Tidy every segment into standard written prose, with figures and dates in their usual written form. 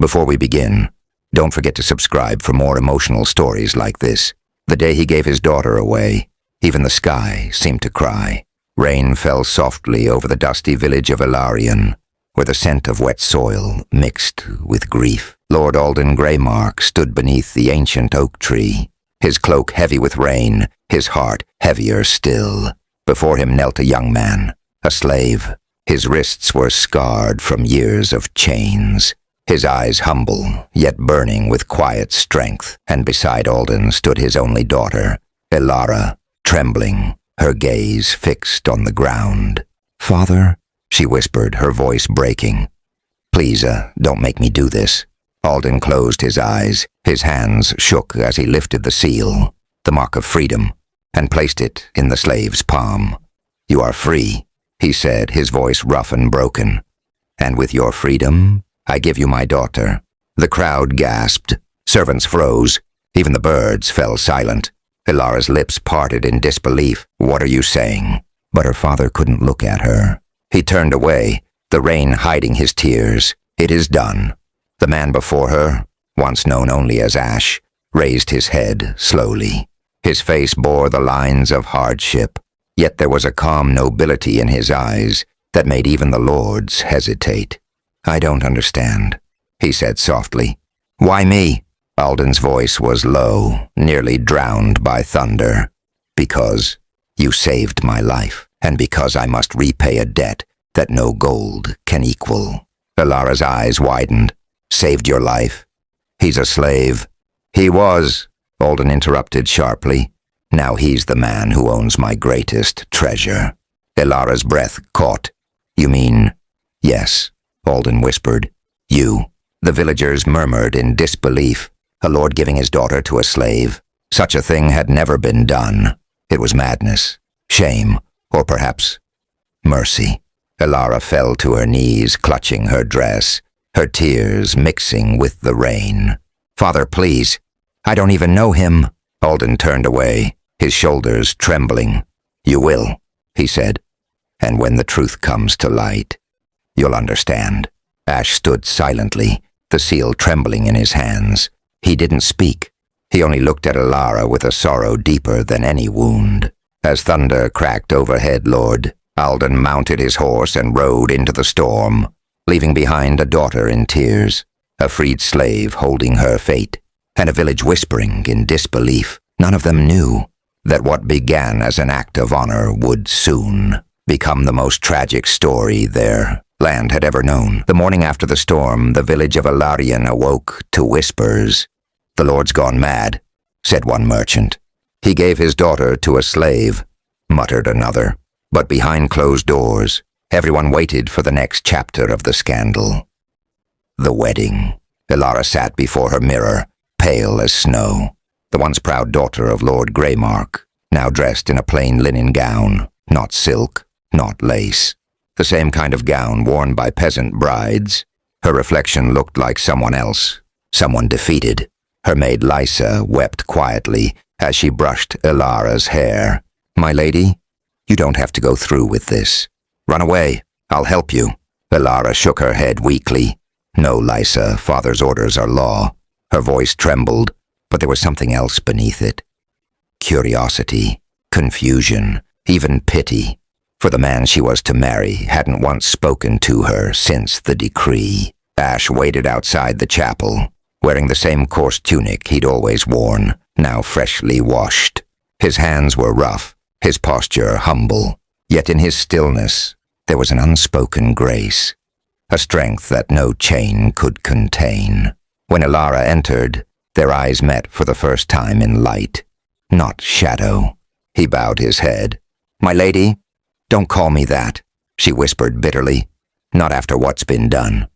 Before we begin, don't forget to subscribe for more emotional stories like this. The day he gave his daughter away, even the sky seemed to cry. Rain fell softly over the dusty village of Ilarion, where the scent of wet soil mixed with grief. Lord Alden Greymark stood beneath the ancient oak tree, his cloak heavy with rain, his heart heavier still. Before him knelt a young man, a slave. His wrists were scarred from years of chains, his eyes humble, yet burning with quiet strength, and beside Alden stood his only daughter, Elara, trembling, her gaze fixed on the ground. "Father," she whispered, her voice breaking. "Please, don't make me do this." Alden closed his eyes. His hands shook as he lifted the seal, the mark of freedom, and placed it in the slave's palm. "You are free," he said, his voice rough and broken. "And with your freedom, I give you my daughter." The crowd gasped. Servants froze. Even the birds fell silent. Elara's lips parted in disbelief. "What are you saying?" But her father couldn't look at her. He turned away, the rain hiding his tears. "It is done." The man before her, once known only as Ash, raised his head slowly. His face bore the lines of hardship, yet there was a calm nobility in his eyes that made even the lords hesitate. "I don't understand," he said softly. "Why me?" Alden's voice was low, nearly drowned by thunder. "Because you saved my life, and because I must repay a debt that no gold can equal." Elara's eyes widened. "Saved your life? He's a slave." "He was," Alden interrupted sharply. "Now he's the man who owns my greatest treasure." Elara's breath caught. "You mean—" "Yes," Alden whispered. "You." The villagers murmured in disbelief. A lord giving his daughter to a slave? Such a thing had never been done. It was madness, shame, or perhaps mercy. Elara fell to her knees, clutching her dress, her tears mixing with the rain. "Father, please. I don't even know him." Alden turned away, his shoulders trembling. "You will," he said. "And when the truth comes to light, you'll understand." Ash stood silently, the seal trembling in his hands. He didn't speak. He only looked at Elara with a sorrow deeper than any wound. As thunder cracked overhead, Lord Alden mounted his horse and rode into the storm, leaving behind a daughter in tears, a freed slave holding her fate, and a village whispering in disbelief. None of them knew that what began as an act of honor would soon become the most tragic story their land had ever known. The morning after the storm, the village of Ilarion awoke to whispers. "The Lord's gone mad," said one merchant. "He gave his daughter to a slave," muttered another. But behind closed doors, everyone waited for the next chapter of the scandal. The wedding. Elara sat before her mirror, pale as snow. The once proud daughter of Lord Greymark, now dressed in a plain linen gown, not silk, not lace. The same kind of gown worn by peasant brides. Her reflection looked like someone else, someone defeated. Her maid Lysa wept quietly as she brushed Elara's hair. "My lady, you don't have to go through with this. Run away, I'll help you." Elara shook her head weakly. "No, Lysa, father's orders are law." Her voice trembled, but there was something else beneath it. Curiosity, confusion, even pity. For the man she was to marry hadn't once spoken to her since the decree. Ash waited outside the chapel, wearing the same coarse tunic he'd always worn, now freshly washed. His hands were rough, his posture humble, yet in his stillness there was an unspoken grace, a strength that no chain could contain. When Elara entered, their eyes met for the first time in light, not shadow. He bowed his head. "My lady, don't call me that," she whispered bitterly. "Not after what's been done."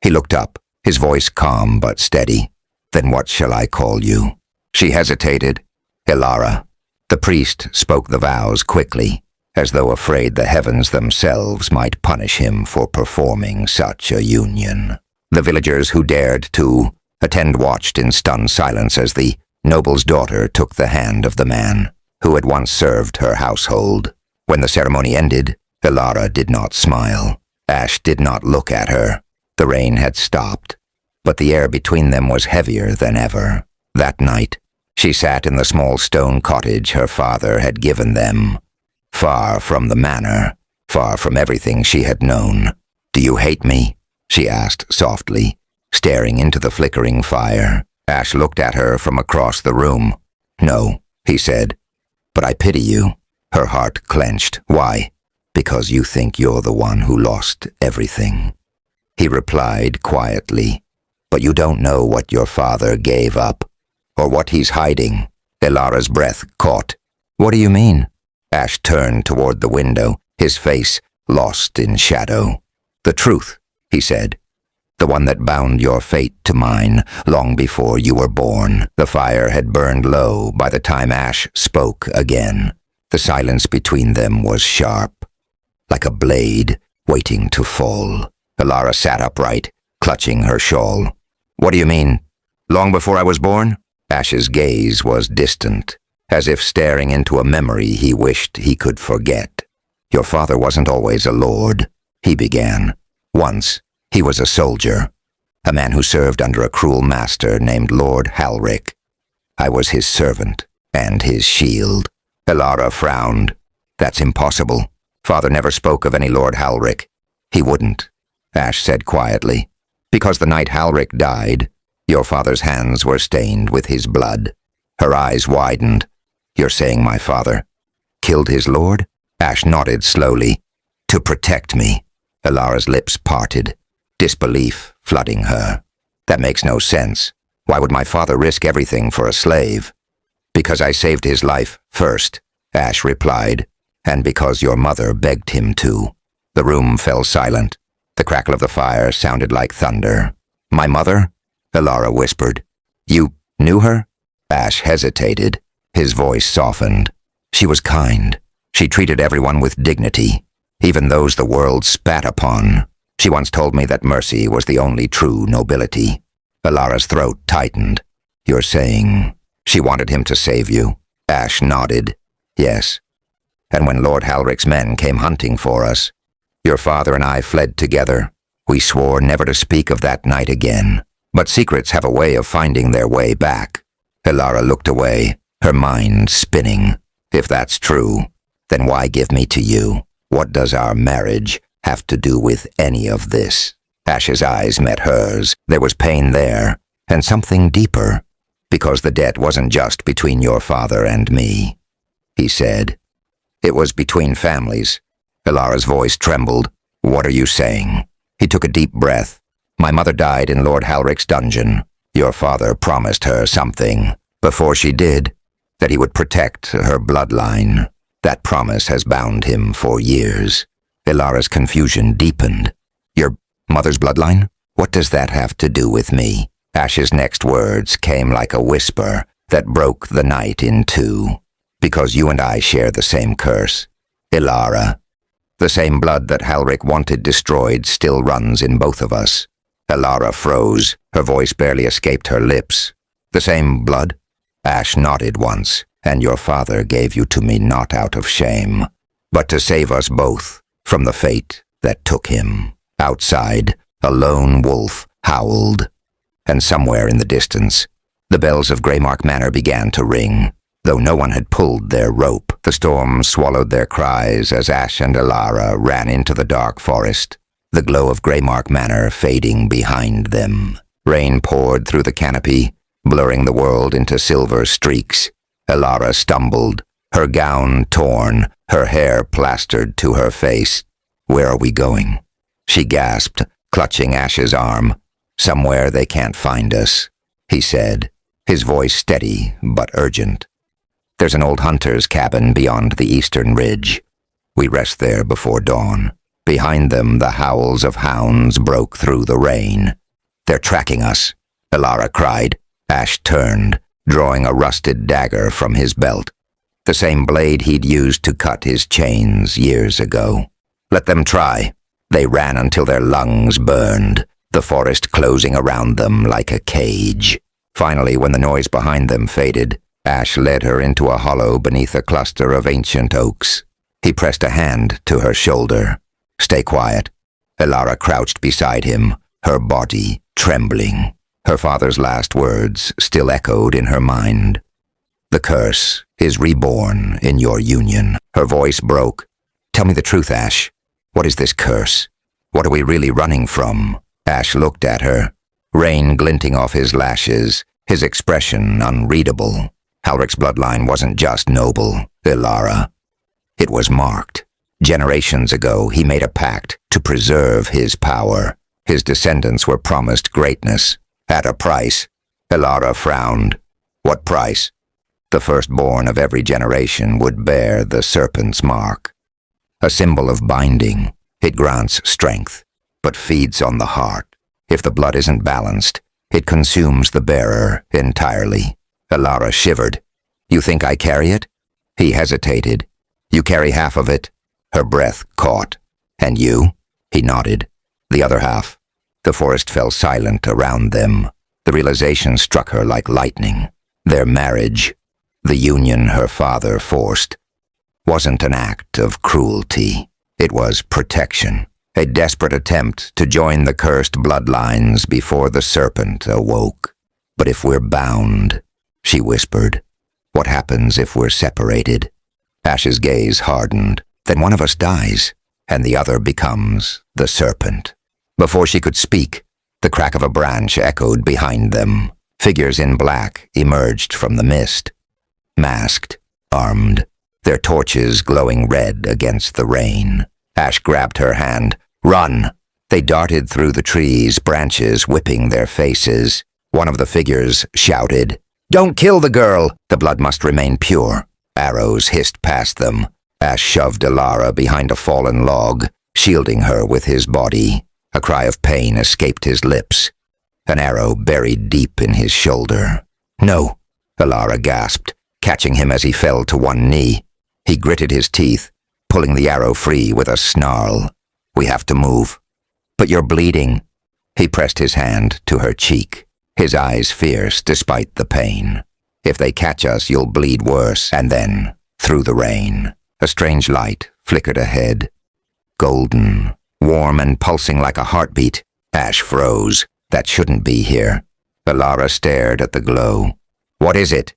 He looked up, his voice calm but steady. "Then what shall I call you?" She hesitated. "Elara." The priest spoke the vows quickly, as though afraid the heavens themselves might punish him for performing such a union. The villagers who dared to attend watched in stunned silence as the noble's daughter took the hand of the man who had once served her household. When the ceremony ended, Elara did not smile. Ash did not look at her. The rain had stopped. but the air between them was heavier than ever. That night, she sat in the small stone cottage her father had given them, far from the manor, far from everything she had known. "Do you hate me?" she asked softly, staring into the flickering fire. Ash looked at her from across the room. "No," he said, "but I pity you." Her heart clenched. "Why?" "Because you think you're the one who lost everything." He replied quietly, "But you don't know what your father gave up, or what he's hiding." Elara's breath caught. "What do you mean?" Ash turned toward the window, his face lost in shadow. "The truth," he said. "The one that bound your fate to mine long before you were born." The fire had burned low by the time Ash spoke again. The silence between them was sharp, like a blade waiting to fall. Elara sat upright, clutching her shawl. "What do you mean? Long before I was born?" Ash's gaze was distant, as if staring into a memory he wished he could forget. "Your father wasn't always a lord," he began. "Once, he was a soldier, a man who served under a cruel master named Lord Halric. I was his servant and his shield." Elara frowned. "That's impossible. Father never spoke of any Lord Halric." "He wouldn't," Ash said quietly, "because the night Halric died, your father's hands were stained with his blood." Her eyes widened. "You're saying my father killed his lord?" Ash nodded slowly. "To protect me." Elara's lips parted, disbelief flooding her. "That makes no sense. Why would my father risk everything for a slave?" "Because I saved his life first," Ash replied, "and because your mother begged him to." The room fell silent. The crackle of the fire sounded like thunder. "My mother?" Elara whispered. "You knew her?" Ash hesitated. His voice softened. "She was kind. She treated everyone with dignity, even those the world spat upon. She once told me that mercy was the only true nobility." Elara's throat tightened. "You're saying she wanted him to save you?" Ash nodded. "Yes. And when Lord Halric's men came hunting for us, your father and I fled together. We swore never to speak of that night again. But secrets have a way of finding their way back." Elara looked away, her mind spinning. "If that's true, then why give me to you? What does our marriage have to do with any of this?" Ash's eyes met hers. There was pain there, and something deeper, because the debt wasn't just between your father and me, he said. It was between families. Elara's voice trembled. "What are you saying?" He took a deep breath. "My mother died in Lord Halric's dungeon. Your father promised her something before she did, that he would protect her bloodline. That promise has bound him for years." Elara's confusion deepened. "Your mother's bloodline? What does that have to do with me?" Ash's next words came like a whisper that broke the night in two. "Because you and I share the same curse, Elara. The same blood that Halric wanted destroyed still runs in both of us." Elara froze. Her voice barely escaped her lips. "The same blood?" Ash nodded once. "And your father gave you to me not out of shame, but to save us both from the fate that took him." Outside, a lone wolf howled, and somewhere in the distance, the bells of Greymark Manor began to ring. Though no one had pulled their rope, the storm swallowed their cries as Ash and Elara ran into the dark forest, the glow of Greymark Manor fading behind them. Rain poured through the canopy, blurring the world into silver streaks. Elara stumbled, her gown torn, her hair plastered to her face. "Where are we going?" she gasped, clutching Ash's arm. "Somewhere they can't find us," he said, his voice steady but urgent. "There's an old hunter's cabin beyond the eastern ridge. We rest there before dawn." Behind them, the howls of hounds broke through the rain. "They're tracking us," Elara cried. Ash turned, drawing a rusted dagger from his belt, the same blade he'd used to cut his chains years ago. "Let them try." They ran until their lungs burned, the forest closing around them like a cage. Finally, when the noise behind them faded, Ash led her into a hollow beneath a cluster of ancient oaks. He pressed a hand to her shoulder. "Stay quiet." Elara crouched beside him, her body trembling. Her father's last words still echoed in her mind. The curse is reborn in your union. Her voice broke. Tell me the truth, Ash. What is this curse? What are we really running from? Ash looked at her, rain glinting off his lashes, his expression unreadable. Halrich's bloodline wasn't just noble, Ilara. It was marked. Generations ago, he made a pact to preserve his power. His descendants were promised greatness. At a price. Ilara frowned. What price? The firstborn of every generation would bear the serpent's mark. A symbol of binding. It grants strength, but feeds on the heart. If the blood isn't balanced, it consumes the bearer entirely. Ilara shivered. You think I carry it? He hesitated. You carry half of it. Her breath caught. And you? He nodded. The other half. The forest fell silent around them. The realization struck her like lightning. Their marriage, the union her father forced, wasn't an act of cruelty. It was protection. A desperate attempt to join the cursed bloodlines before the serpent awoke. But if we're bound, she whispered, what happens if we're separated? Ash's gaze hardened. Then one of us dies, and the other becomes the serpent. Before she could speak, the crack of a branch echoed behind them. Figures in black emerged from the mist. Masked, armed, their torches glowing red against the rain. Ash grabbed her hand. Run! They darted through the trees, branches whipping their faces. One of the figures shouted, Don't kill the girl! The blood must remain pure. Arrows hissed past them. Ash shoved Ilara behind a fallen log, shielding her with his body. A cry of pain escaped his lips. An arrow buried deep in his shoulder. No! Ilara gasped, catching him as he fell to one knee. He gritted his teeth, pulling the arrow free with a snarl. We have to move. But you're bleeding. He pressed his hand to her cheek, his eyes fierce despite the pain. If they catch us, you'll bleed worse. And then, through the rain, a strange light flickered ahead. Golden, warm and pulsing like a heartbeat. Ash froze. That shouldn't be here. Ilara stared at the glow. What is it?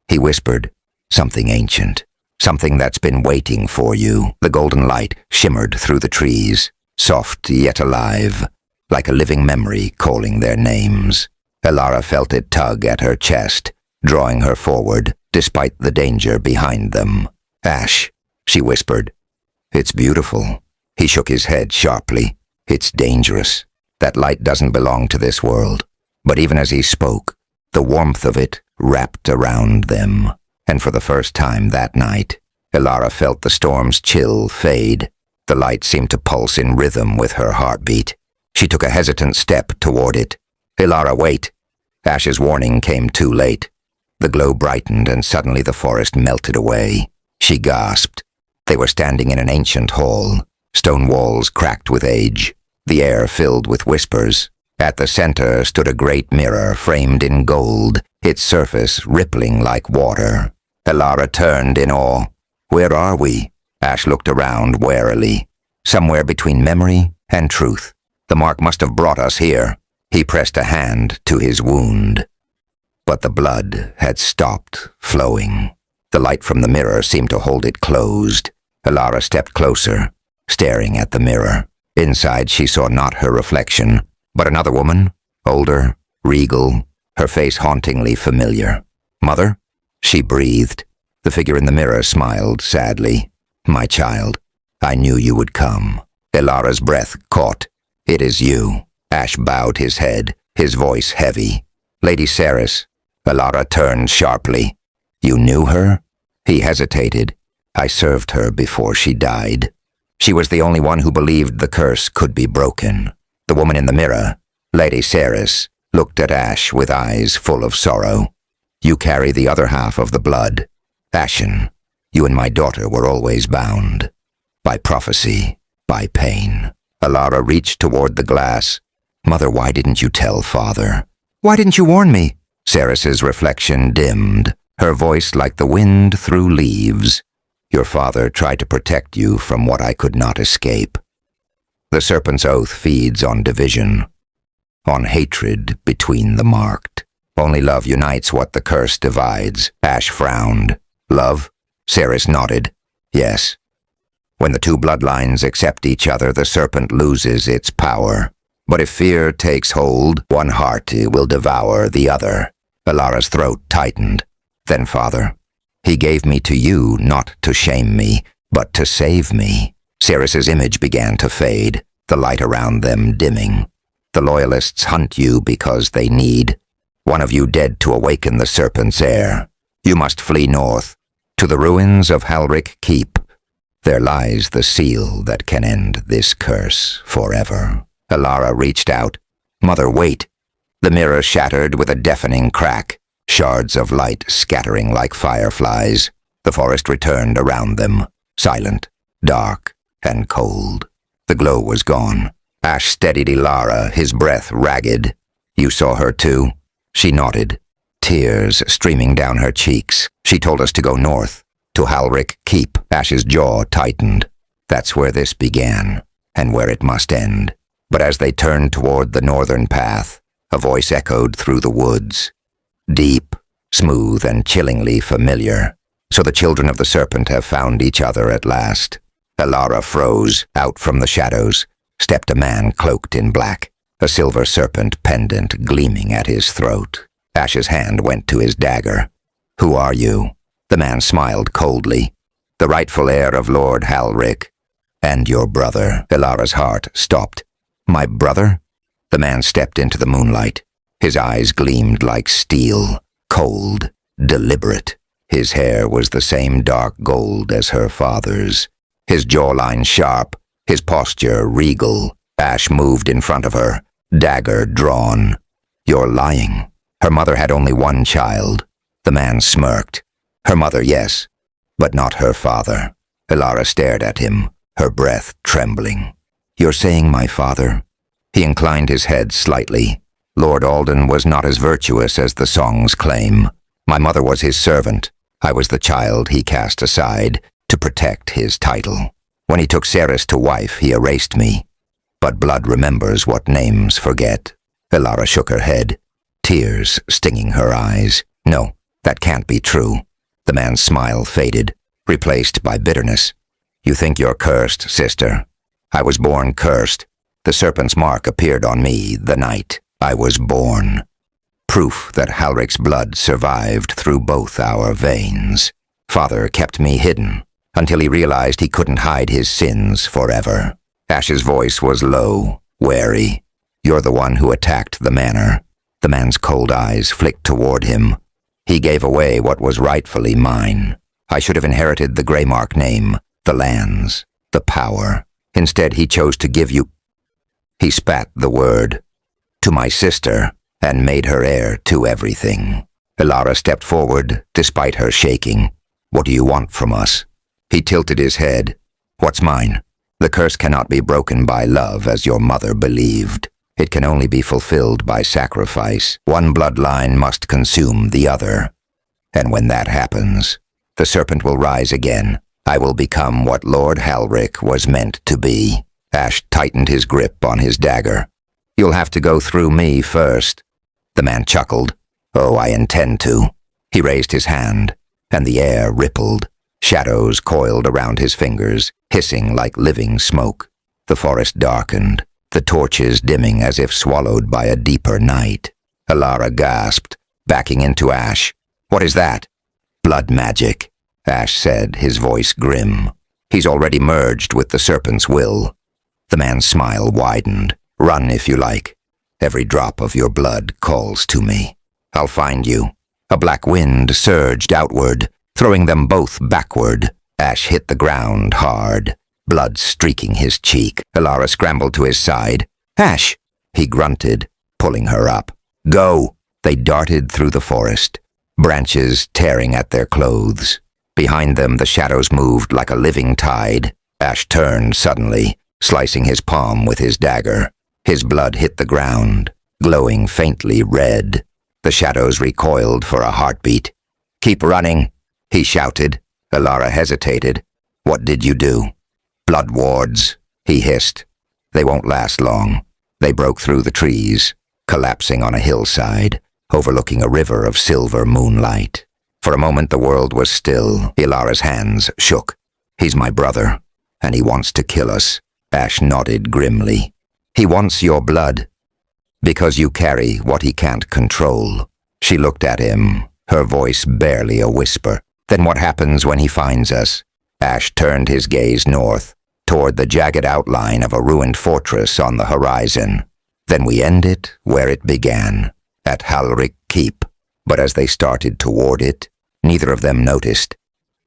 He whispered. Something ancient. Something that's been waiting for you. The golden light shimmered through the trees, soft yet alive, like a living memory calling their names. Ilara felt it tug at her chest, drawing her forward, despite the danger behind them. Ash, she whispered. It's beautiful. He shook his head sharply. It's dangerous. That light doesn't belong to this world. But even as he spoke, the warmth of it wrapped around them. And for the first time that night, Ilara felt the storm's chill fade. The light seemed to pulse in rhythm with her heartbeat. She took a hesitant step toward it. Ilara, wait. Ash's warning came too late. The glow brightened and suddenly the forest melted away. She gasped. They were standing in an ancient hall, stone walls cracked with age, the air filled with whispers. At the center stood a great mirror framed in gold, its surface rippling like water. Ilara turned in awe. Where are we? Ash looked around warily. Somewhere between memory and truth. The mark must have brought us here. He pressed a hand to his wound. But the blood had stopped flowing. The light from the mirror seemed to hold it closed. Ilara stepped closer, staring at the mirror. Inside she saw not her reflection, but another woman, older, regal, her face hauntingly familiar. Mother? She breathed. The figure in the mirror smiled sadly. My child, I knew you would come. Ilara's breath caught. It is you. Ash bowed his head, his voice heavy. Lady Cerys. Ilara turned sharply. You knew her? He hesitated. I served her before she died. She was the only one who believed the curse could be broken. The woman in the mirror, Lady Cerys, looked at Ash with eyes full of sorrow. You carry the other half of the blood. Ashen, you and my daughter were always bound. By prophecy, by pain. Ilara reached toward the glass. Mother, why didn't you tell Father? Why didn't you warn me? Cerys's reflection dimmed, her voice like the wind through leaves. Your father tried to protect you from what I could not escape. The serpent's oath feeds on division. on hatred between the marked. Only love unites what the curse divides. Ash frowned. Love? Cerys nodded. Yes. When the two bloodlines accept each other, the serpent loses its power. But if fear takes hold, one heart will devour the other. Alara's throat tightened. Then, Father, he gave me to you not to shame me, but to save me. Cerys's image began to fade, the light around them dimming. The Loyalists hunt you because they need one of you dead to awaken the serpent's heir. You must flee north, to the ruins of Halric Keep. There lies the seal that can end this curse forever. Alara reached out. Mother, wait. The mirror shattered with a deafening crack, shards of light scattering like fireflies. The forest returned around them, silent, dark, and cold. The glow was gone. Ash steadied Alara, his breath ragged. You saw her too? She nodded, tears streaming down her cheeks. She told us to go north, to Halric Keep. Ash's jaw tightened. That's where this began, and where it must end. But as they turned toward the northern path, a voice echoed through the woods. Deep, smooth, and chillingly familiar. So the children of the serpent have found each other at last. Alara froze. Out from the shadows stepped a man cloaked in black, a silver serpent pendant gleaming at his throat. Ash's hand went to his dagger. Who are you? The man smiled coldly. The rightful heir of Lord Halric. And your brother. Alara's heart stopped. My brother? The man stepped into the moonlight. His eyes gleamed like steel, cold, deliberate. His hair was the same dark gold as her father's. His jawline sharp, his posture regal. Ash moved in front of her, dagger drawn. You're lying. Her mother had only one child. The man smirked. Her mother, yes, but not her father. Alara stared at him, her breath trembling. You're saying my father? He inclined his head slightly. Lord Alden was not as virtuous as the songs claim. My mother was his servant. I was the child he cast aside to protect his title. When he took Cerys to wife, he erased me. But blood remembers what names forget. Alara shook her head, tears stinging her eyes. No, that can't be true. The man's smile faded, replaced by bitterness. You think you're cursed, sister. I was born cursed. The serpent's mark appeared on me the night I was born. Proof that Halric's blood survived through both our veins. Father kept me hidden until he realized he couldn't hide his sins forever. Ash's voice was low, wary. You're the one who attacked the manor. The man's cold eyes flicked toward him. He gave away what was rightfully mine. I should have inherited the Greymark name, the lands, the power. Instead, he chose to give you... He spat the word. To my sister, and made her heir to everything. Alara stepped forward, despite her shaking. What do you want from us? He tilted his head. What's mine? The curse cannot be broken by love, as your mother believed. It can only be fulfilled by sacrifice. One bloodline must consume the other. And when that happens, the serpent will rise again. I will become what Lord Halric was meant to be. Ash tightened his grip on his dagger. You'll have to go through me first. The man chuckled. Oh, I intend to. He raised his hand, and the air rippled. Shadows coiled around his fingers, hissing like living smoke. The forest darkened, the torches dimming as if swallowed by a deeper night. Alara gasped, backing into Ash. What is that? Blood magic, Ash said, his voice grim. He's already merged with the serpent's will. The man's smile widened. Run if you like. Every drop of your blood calls to me. I'll find you. A black wind surged outward, throwing them both backward. Ash hit the ground hard, blood streaking his cheek. Alara scrambled to his side. Ash! He grunted, pulling her up. Go! They darted through the forest, branches tearing at their clothes. Behind them, the shadows moved like a living tide. Ash turned suddenly, slicing his palm with his dagger. His blood hit the ground, glowing faintly red. The shadows recoiled for a heartbeat. Keep running, he shouted. Alara hesitated. What did you do? Blood wards, he hissed. They won't last long. They broke through the trees, collapsing on a hillside, overlooking a river of silver moonlight. For a moment the world was still. Ilara's hands shook. "He's my brother, and he wants to kill us." Ash nodded grimly. "He wants your blood, because you carry what he can't control." She looked at him, her voice barely a whisper. "Then what happens when he finds us?" Ash turned his gaze north, toward the jagged outline of a ruined fortress on the horizon. "Then we end it where it began, at Halric Keep." But as they started toward it, neither of them noticed.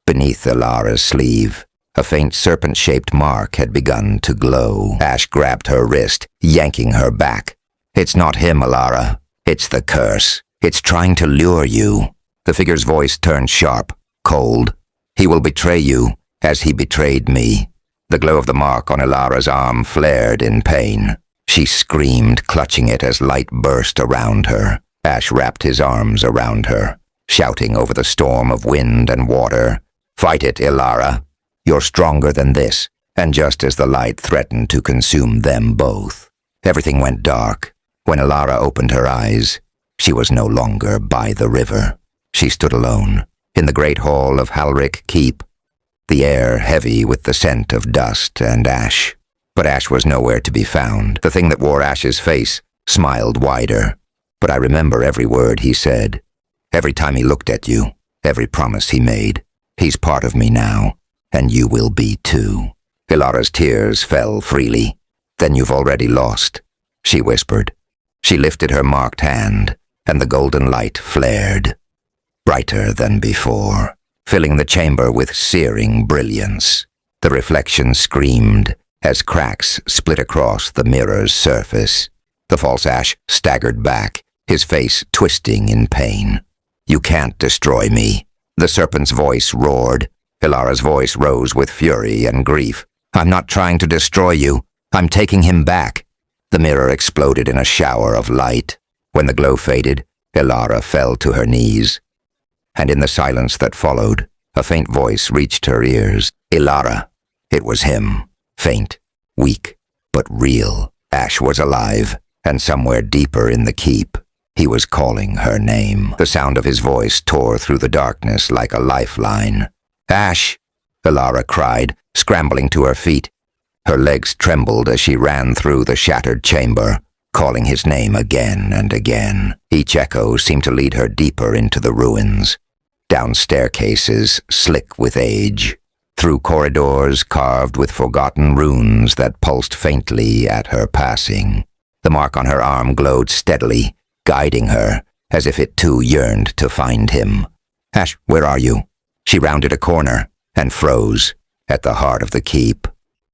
Beneath Ilara's sleeve, a faint serpent-shaped mark had begun to glow. Ash grabbed her wrist, yanking her back. "It's not him, Ilara. It's the curse. It's trying to lure you." The figure's voice turned sharp, cold. "He will betray you, as he betrayed me." The glow of the mark on Ilara's arm flared in pain. She screamed, clutching it as light burst around her. Ash wrapped his arms around her, shouting over the storm of wind and water. "Fight it, Ilara. You're stronger than this." And just as the light threatened to consume them both, everything went dark. When Ilara opened her eyes, she was no longer by the river. She stood alone, in the great hall of Halric Keep, the air heavy with the scent of dust and ash. But Ash was nowhere to be found. The thing that wore Ash's face smiled wider. "But I remember every word he said, every time he looked at you, every promise he made. He's part of me now, and you will be too." Ilara's tears fell freely. "Then you've already lost," she whispered. She lifted her marked hand, and the golden light flared, brighter than before, filling the chamber with searing brilliance. The reflection screamed as cracks split across the mirror's surface. The false Ash staggered back, his face twisting in pain. "You can't destroy me." The serpent's voice roared. Ilara's voice rose with fury and grief. "I'm not trying to destroy you. I'm taking him back." The mirror exploded in a shower of light. When the glow faded, Ilara fell to her knees. And in the silence that followed, a faint voice reached her ears. "Ilara." It was him. Faint, weak, but real. Ash was alive, and somewhere deeper in the keep, he was calling her name. The sound of his voice tore through the darkness like a lifeline. "Ash!" Ilara cried, scrambling to her feet. Her legs trembled as she ran through the shattered chamber, calling his name again and again. Each echo seemed to lead her deeper into the ruins, down staircases slick with age, through corridors carved with forgotten runes that pulsed faintly at her passing. The mark on her arm glowed steadily, guiding her, as if it too yearned to find him. "Ash, where are you?" She rounded a corner and froze at the heart of the keep.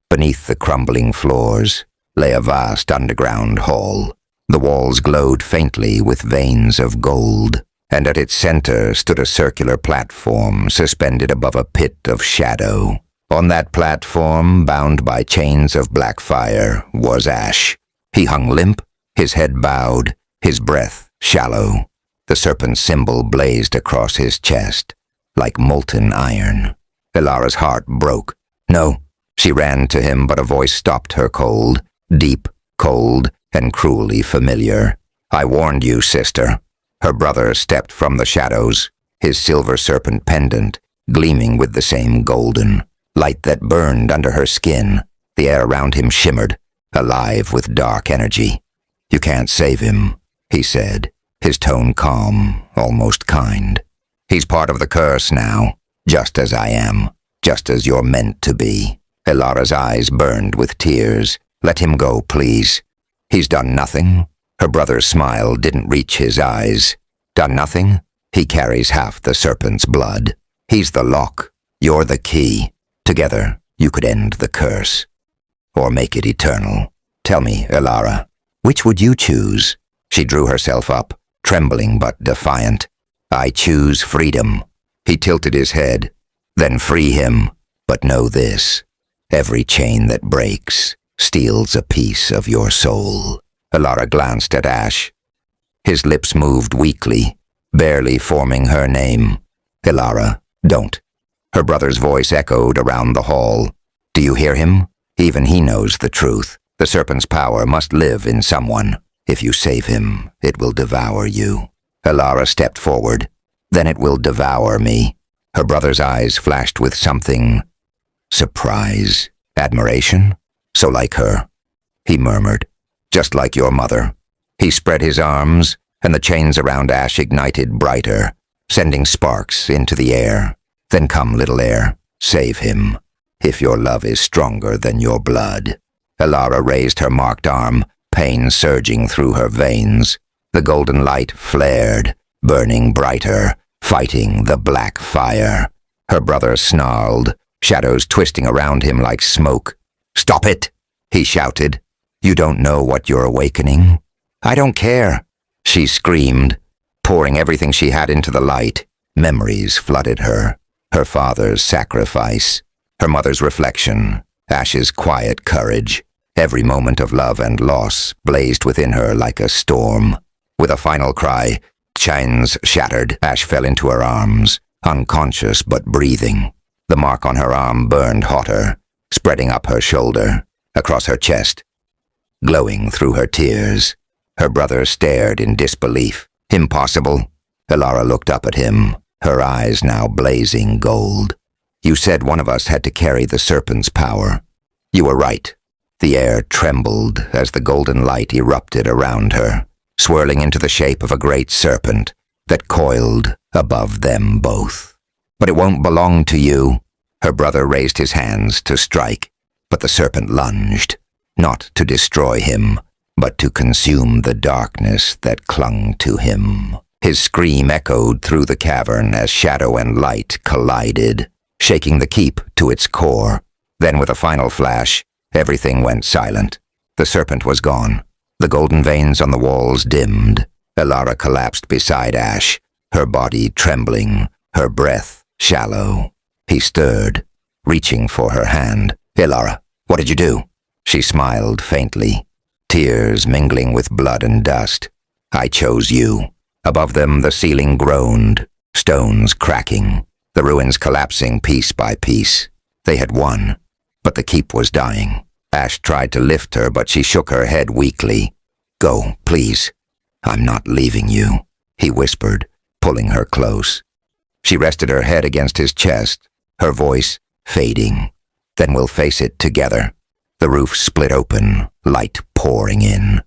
Beneath the crumbling floors lay a vast underground hall. The walls glowed faintly with veins of gold, and at its center stood a circular platform suspended above a pit of shadow. On that platform, bound by chains of black fire, was Ash. He hung limp, his head bowed, his breath shallow. The serpent's symbol blazed across his chest, like molten iron. Ilara's heart broke. "No." She ran to him, but a voice stopped her cold, deep, cold, and cruelly familiar. "I warned you, sister." Her brother stepped from the shadows, his silver serpent pendant gleaming with the same golden light that burned under her skin. The air around him shimmered, alive with dark energy. "You can't save him," he said, his tone calm, almost kind. "He's part of the curse now, just as I am, just as you're meant to be." Ilara's eyes burned with tears. "Let him go, please." "He's done nothing." Her brother's smile didn't reach his eyes. "Done nothing? He carries half the serpent's blood. He's the lock. You're the key. Together, you could end the curse. Or make it eternal. Tell me, Ilara, which would you choose?" She drew herself up, trembling but defiant. "I choose freedom." He tilted his head. "Then free him. But know this. Every chain that breaks steals a piece of your soul." Ilara glanced at Ash. His lips moved weakly, barely forming her name. "Ilara, don't." Her brother's voice echoed around the hall. "Do you hear him? Even he knows the truth. The serpent's power must live in someone. If you save him, it will devour you. Elara stepped forward. Then it will devour me. Her brother's eyes flashed with something. Surprise. Admiration? So like her. He murmured. Just like your mother. He spread his arms, and the chains around Ash ignited brighter, sending sparks into the air. Then come, little air. Save him. If your love is stronger than your blood. Elara raised her marked arm, pain surging through her veins. The golden light flared, burning brighter, fighting the black fire. Her brother snarled, shadows twisting around him like smoke. "Stop it!" he shouted. "You don't know what you're awakening." "I don't care," she screamed, pouring everything she had into the light. Memories flooded her. Her father's sacrifice, her mother's reflection, Ash's quiet courage. Every moment of love and loss blazed within her like a storm. With a final cry, chains shattered. Ash fell into her arms, unconscious but breathing. The mark on her arm burned hotter, spreading up her shoulder, across her chest, glowing through her tears. Her brother stared in disbelief. "Impossible." Elara looked up at him, her eyes now blazing gold. "You said one of us had to carry the serpent's power. You were right." The air trembled as the golden light erupted around her, swirling into the shape of a great serpent that coiled above them both. "But it won't belong to you." Her brother raised his hands to strike, but the serpent lunged, not to destroy him, but to consume the darkness that clung to him. His scream echoed through the cavern as shadow and light collided, shaking the keep to its core. Then with a final flash, everything went silent. The serpent was gone. The golden veins on the walls dimmed. Elara collapsed beside Ash, her body trembling, her breath shallow. He stirred, reaching for her hand. "Elara, what did you do?" She smiled faintly, tears mingling with blood and dust. "I chose you." Above them the ceiling groaned, stones cracking, the ruins collapsing piece by piece. They had won, but the keep was dying. Ash tried to lift her, but she shook her head weakly. "Go, please. I'm not leaving you," he whispered, pulling her close. She rested her head against his chest, her voice fading. "Then we'll face it together." The roof split open, light pouring in.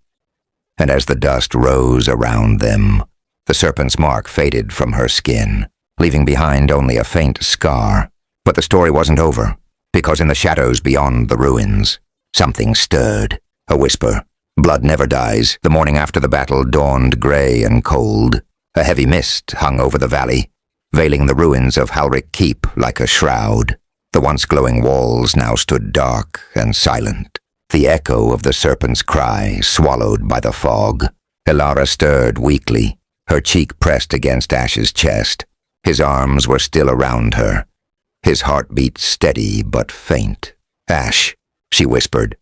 And as the dust rose around them, the serpent's mark faded from her skin, leaving behind only a faint scar. But the story wasn't over, because in the shadows beyond the ruins, something stirred, a whisper. Blood never dies. The morning after the battle dawned gray and cold. A heavy mist hung over the valley, veiling the ruins of Halric Keep like a shroud. The once glowing walls now stood dark and silent, the echo of the serpent's cry swallowed by the fog. Elara stirred weakly, her cheek pressed against Ash's chest. His arms were still around her, his heartbeat steady but faint. "Ash," she whispered.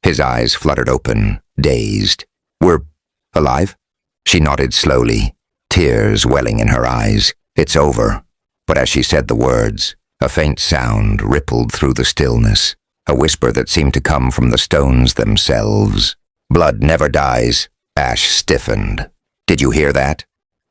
His eyes fluttered open, dazed. "We're alive?" She nodded slowly, tears welling in her eyes. "It's over." But as she said the words, a faint sound rippled through the stillness, a whisper that seemed to come from the stones themselves. "Blood never dies." Ash stiffened. "Did you hear that?"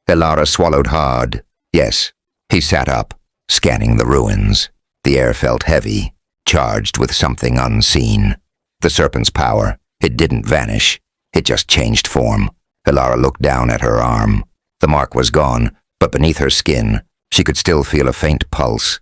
Elara swallowed hard. "Yes." He sat up, scanning the ruins. The air felt heavy, charged with something unseen. The serpent's power, it didn't vanish. It just changed form. Elara looked down at her arm. The mark was gone, but beneath her skin, she could still feel a faint pulse.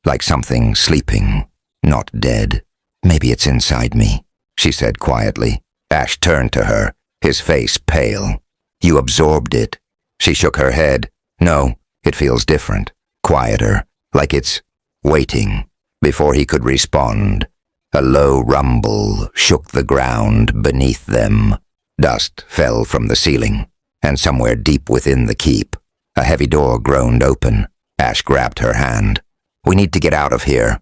Like something sleeping, not dead. "Maybe it's inside me," she said quietly. Ash turned to her, his face pale. "You absorbed it." She shook her head. "No, it feels different, quieter, like it's waiting." Before he could respond, a low rumble shook the ground beneath them. Dust fell from the ceiling, and somewhere deep within the keep, a heavy door groaned open. Ash grabbed her hand. "We need to get out of here."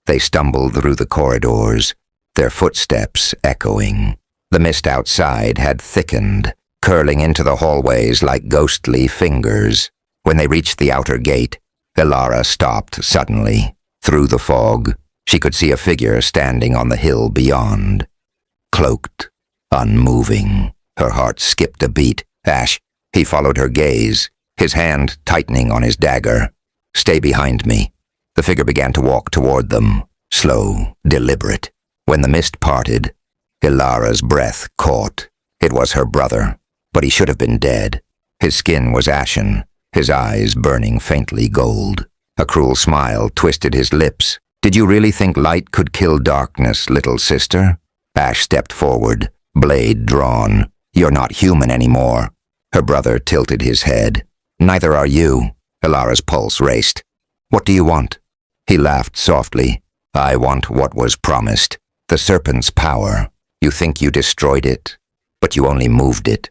They stumbled through the corridors, their footsteps echoing. The mist outside had thickened, curling into the hallways like ghostly fingers. When they reached the outer gate, Elara stopped suddenly. Through the fog, she could see a figure standing on the hill beyond. Cloaked, unmoving, Her heart skipped a beat. Ash, he followed her gaze, his hand tightening on his dagger. Stay behind me. The figure began to walk toward them, slow, deliberate. When the mist parted, Ilara's breath caught. It was her brother, but he should have been dead. His skin was ashen, his eyes burning faintly gold. A cruel smile twisted his lips. Did you really think light could kill darkness, little sister? Ash stepped forward, blade drawn. You're not human anymore. Her brother tilted his head. Neither are you. Ilara's pulse raced. What do you want? He laughed softly. I want what was promised. The serpent's power. You think you destroyed it, but you only moved it.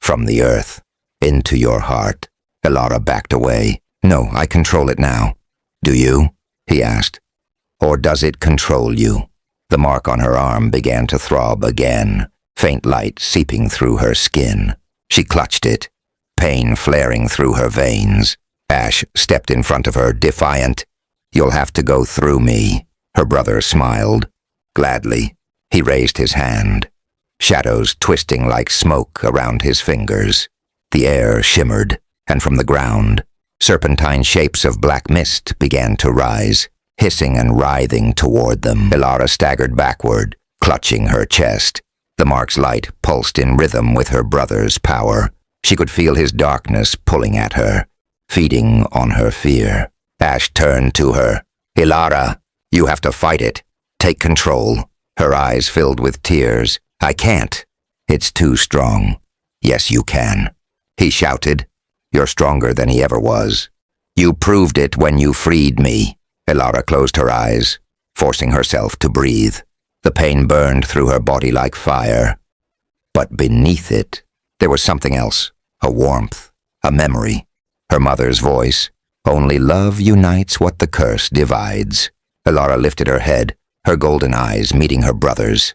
From the earth, into your heart. Ilara backed away. No, I control it now. Do you? He asked. Or does it control you? The mark on her arm began to throb again, faint light seeping through her skin. She clutched it, pain flaring through her veins. Ash stepped in front of her, defiant. You'll have to go through me. Her brother smiled. Gladly. He raised his hand, shadows twisting like smoke around his fingers. The air shimmered, and from the ground, serpentine shapes of black mist began to rise, hissing and writhing toward them. Ilara staggered backward, clutching her chest. The mark's light pulsed in rhythm with her brother's power. She could feel his darkness pulling at her, feeding on her fear. Ash turned to her. Ilara, you have to fight it. Take control. Her eyes filled with tears. I can't. It's too strong. Yes, you can. He shouted. You're stronger than he ever was. You proved it when you freed me. Ilara closed her eyes, forcing herself to breathe. The pain burned through her body like fire. But beneath it, there was something else. A warmth, a memory. Her mother's voice. Only love unites what the curse divides. Ilara lifted her head, her golden eyes meeting her brother's.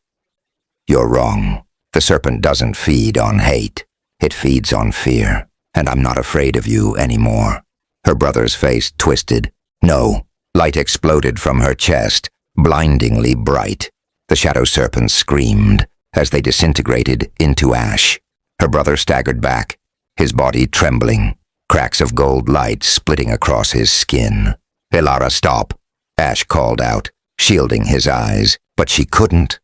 You're wrong. The serpent doesn't feed on hate. It feeds on fear, and I'm not afraid of you anymore. Her brother's face twisted. No. Light exploded from her chest, blindingly bright. The shadow serpents screamed as they disintegrated into ash. Her brother staggered back, his body trembling, cracks of gold light splitting across his skin. Ilara, stop. Ash called out, shielding his eyes, but she couldn't.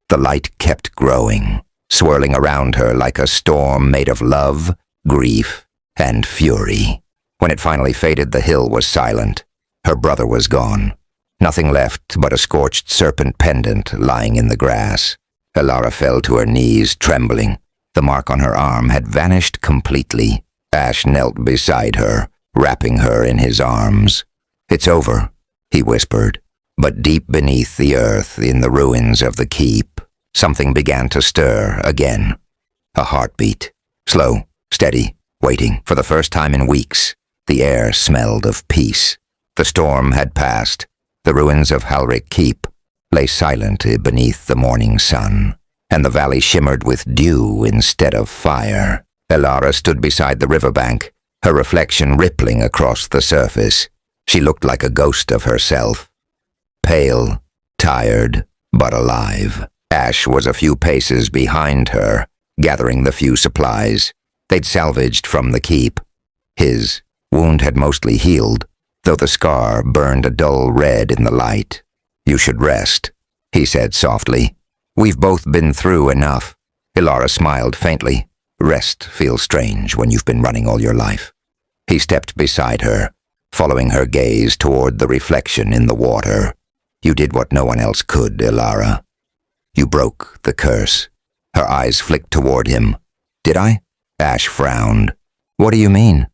The light kept growing, swirling around her like a storm made of love, grief, and fury. When it finally faded, the hill was silent. Her brother was gone. Nothing left but a scorched serpent pendant lying in the grass. Ilara fell to her knees, trembling. The mark on her arm had vanished completely. Ash knelt beside her, wrapping her in his arms. It's over, he whispered. But deep beneath the earth, in the ruins of the keep, something began to stir again. A heartbeat. Slow, steady, waiting. For the first time in weeks, the air smelled of peace. The storm had passed. The ruins of Halric Keep lay silent beneath the morning sun, and the valley shimmered with dew instead of fire. Ilara stood beside the riverbank, her reflection rippling across the surface. She looked like a ghost of herself. Pale, tired, but alive. Ash was a few paces behind her, gathering the few supplies they'd salvaged from the keep. His wound had mostly healed, though the scar burned a dull red in the light. You should rest, he said softly. We've both been through enough. Ilara smiled faintly. Rest feels strange when you've been running all your life. He stepped beside her, following her gaze toward the reflection in the water. You did what no one else could, Ilara. You broke the curse. Her eyes flicked toward him. Did I? Ash frowned. What do you mean?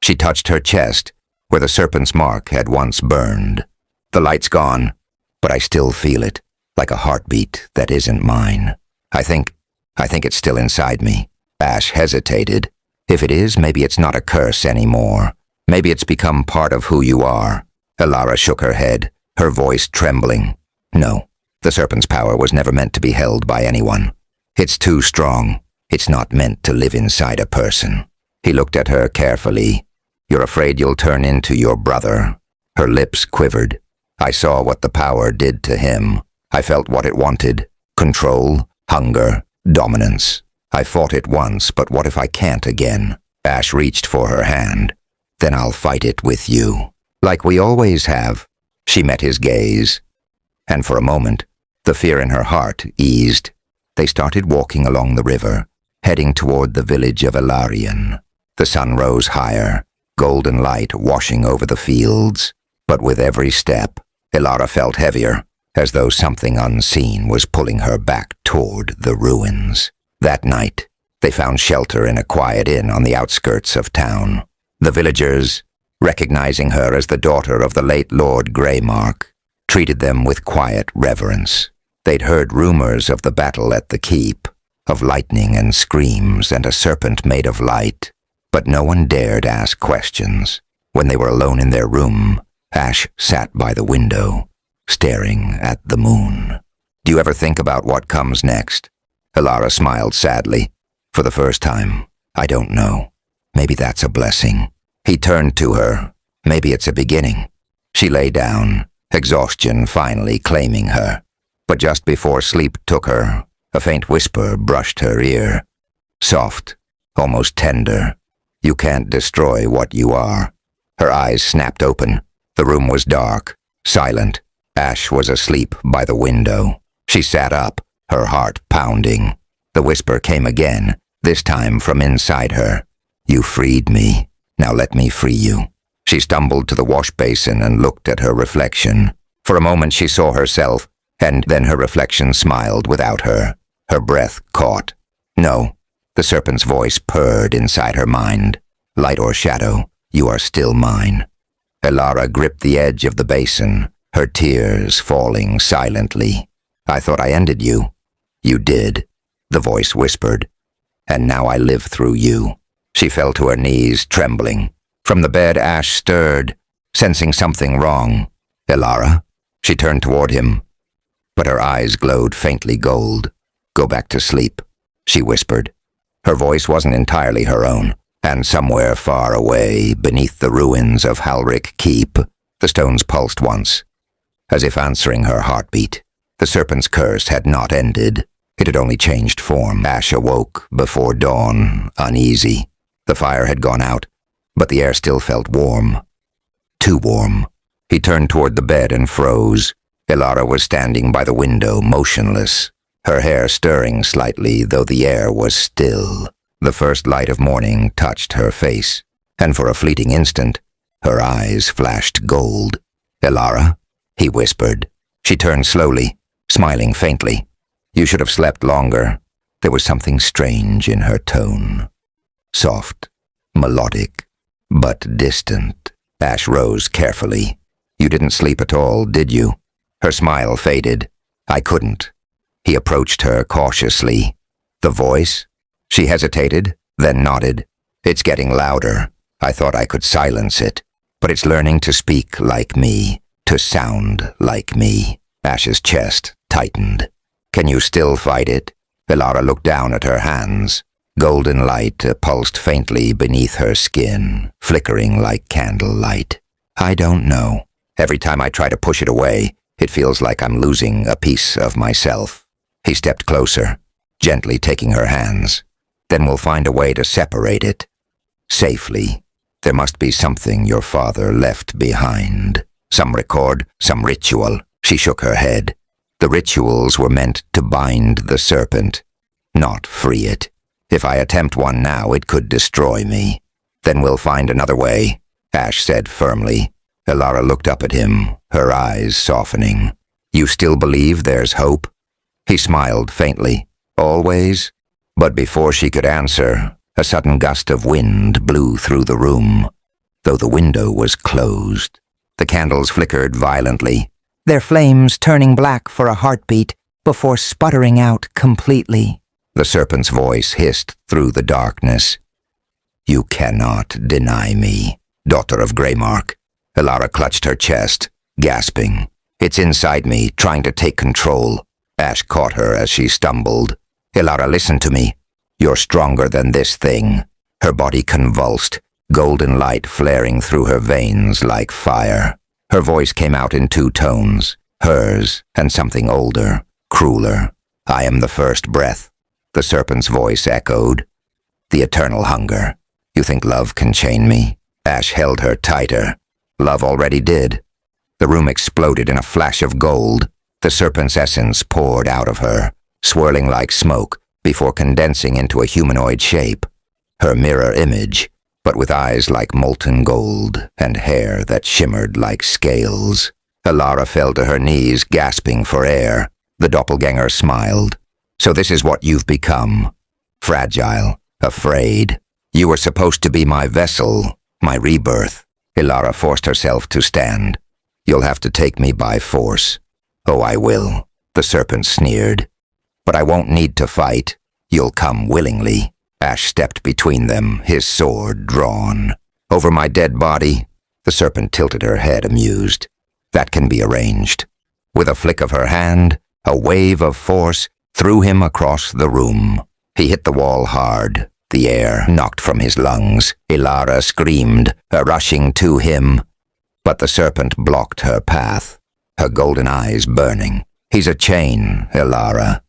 She touched her chest, where the serpent's mark had once burned. The light's gone, but I still feel it, like a heartbeat that isn't mine. I think it's still inside me. Ash hesitated. If it is, maybe it's not a curse anymore. Maybe it's become part of who you are. Ilara shook her head, her voice trembling. No, the serpent's power was never meant to be held by anyone. It's too strong. It's not meant to live inside a person. He looked at her carefully. You're afraid you'll turn into your brother. Her lips quivered. I saw what the power did to him. I felt what it wanted. Control, hunger, dominance. I fought it once, but what if I can't again? Ash reached for her hand. Then I'll fight it with you. Like we always have. She met his gaze. And for a moment, the fear in her heart eased. They started walking along the river, heading toward the village of Ilarion. The sun rose higher, golden light washing over the fields. But with every step, Elara felt heavier, as though something unseen was pulling her back toward the ruins. That night, they found shelter in a quiet inn on the outskirts of town. The villagers, recognizing her as the daughter of the late Lord Greymark, treated them with quiet reverence. They'd heard rumors of the battle at the keep, of lightning and screams and a serpent made of light, but no one dared ask questions. When they were alone in their room, Ash sat by the window, staring at the moon. Do you ever think about what comes next? Elara smiled sadly. For the first time, I don't know. Maybe that's a blessing. He turned to her. Maybe it's a beginning. She lay down, exhaustion finally claiming her. But just before sleep took her, a faint whisper brushed her ear. Soft, almost tender. You can't destroy what you are. Her eyes snapped open. The room was dark, silent. Ash was asleep by the window. She sat up, her heart pounding. The whisper came again, this time from inside her. You freed me. Now let me free you. She stumbled to the wash basin and looked at her reflection. For a moment she saw herself, and then her reflection smiled without her. Her breath caught. No, the serpent's voice purred inside her mind. Light or shadow, you are still mine. Elara gripped the edge of the basin, her tears falling silently. I thought I ended you. You did, the voice whispered. And now I live through you. She fell to her knees, trembling. From the bed, Ash stirred, sensing something wrong. Elara? She turned toward him, but her eyes glowed faintly gold. Go back to sleep, she whispered. Her voice wasn't entirely her own, and somewhere far away, beneath the ruins of Halric Keep, the stones pulsed once, as if answering her heartbeat. The serpent's curse had not ended. It had only changed form. Ash awoke before dawn, uneasy. The fire had gone out, but the air still felt warm. Too warm. He turned toward the bed and froze. Elara was standing by the window, motionless, her hair stirring slightly, though the air was still. The first light of morning touched her face, and for a fleeting instant, her eyes flashed gold. Elara? He whispered. She turned slowly, smiling faintly. You should have slept longer. There was something strange in her tone. Soft, melodic, but distant. Ash rose carefully. You didn't sleep at all, did you? Her smile faded. I couldn't. He approached her cautiously. The voice? She hesitated, then nodded. It's getting louder. I thought I could silence it, but it's learning to speak like me, to sound like me. Ash's chest tightened. Can you still fight it? Elara looked down at her hands. Golden light pulsed faintly beneath her skin, flickering like candlelight. I don't know. Every time I try to push it away, it feels like I'm losing a piece of myself. He stepped closer, gently taking her hands. Then we'll find a way to separate it. Safely. There must be something your father left behind. Some record, some ritual. She shook her head. The rituals were meant to bind the serpent, not free it. If I attempt one now, it could destroy me. Then we'll find another way, Ash said firmly. Elara looked up at him, her eyes softening. You still believe there's hope? He smiled faintly. Always? But before she could answer, a sudden gust of wind blew through the room, though the window was closed. The candles flickered violently, their flames turning black for a heartbeat before sputtering out completely. The serpent's voice hissed through the darkness. You cannot deny me, daughter of Greymark. Elara clutched her chest, gasping. It's inside me, trying to take control. Ash caught her as she stumbled. Elara, listen to me. You're stronger than this thing. Her body convulsed, golden light flaring through her veins like fire. Her voice came out in two tones, hers and something older, crueler. I am the first breath, the serpent's voice echoed. The eternal hunger. You think love can chain me? Ash held her tighter. Love already did. The room exploded in a flash of gold. The serpent's essence poured out of her, swirling like smoke before condensing into a humanoid shape. Her mirror image, but with eyes like molten gold and hair that shimmered like scales. Elara fell to her knees, gasping for air. The doppelganger smiled. So this is what you've become. Fragile, afraid. You were supposed to be my vessel, my rebirth. Elara forced herself to stand. You'll have to take me by force. Oh, I will, the serpent sneered. But I won't need to fight. You'll come willingly. Ash stepped between them, his sword drawn. Over my dead body, the serpent tilted her head, amused. That can be arranged. With a flick of her hand, a wave of force threw him across the room. He hit the wall hard, the air knocked from his lungs. Elara screamed, rushing to him. But the serpent blocked her path, her golden eyes burning. He's a chain, Elara.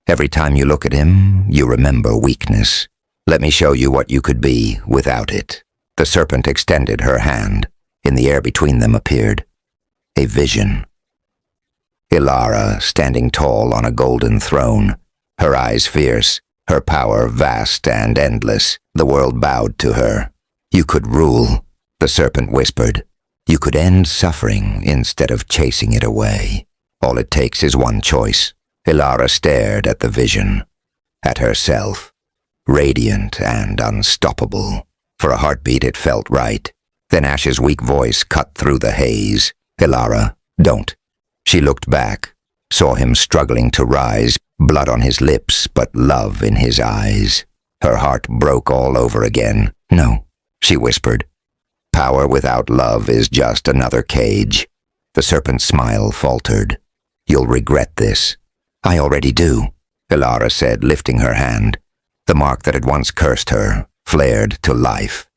Every time you look at him, you remember weakness. Let me show you what you could be without it. The serpent extended her hand. In the air between them appeared a vision. Elara, standing tall on a golden throne, her eyes fierce, her power vast and endless. The world bowed to her. You could rule, the serpent whispered. You could end suffering instead of chasing it away. All it takes is one choice. Elara stared at the vision, at herself, radiant and unstoppable. For a heartbeat it felt right. Then Ash's weak voice cut through the haze. Elara, don't. She looked back, saw him struggling to rise, blood on his lips but love in his eyes. Her heart broke all over again. No, she whispered. Power without love is just another cage. The serpent's smile faltered. You'll regret this. I already do, Elara said, lifting her hand. The mark that had once cursed her flared to life.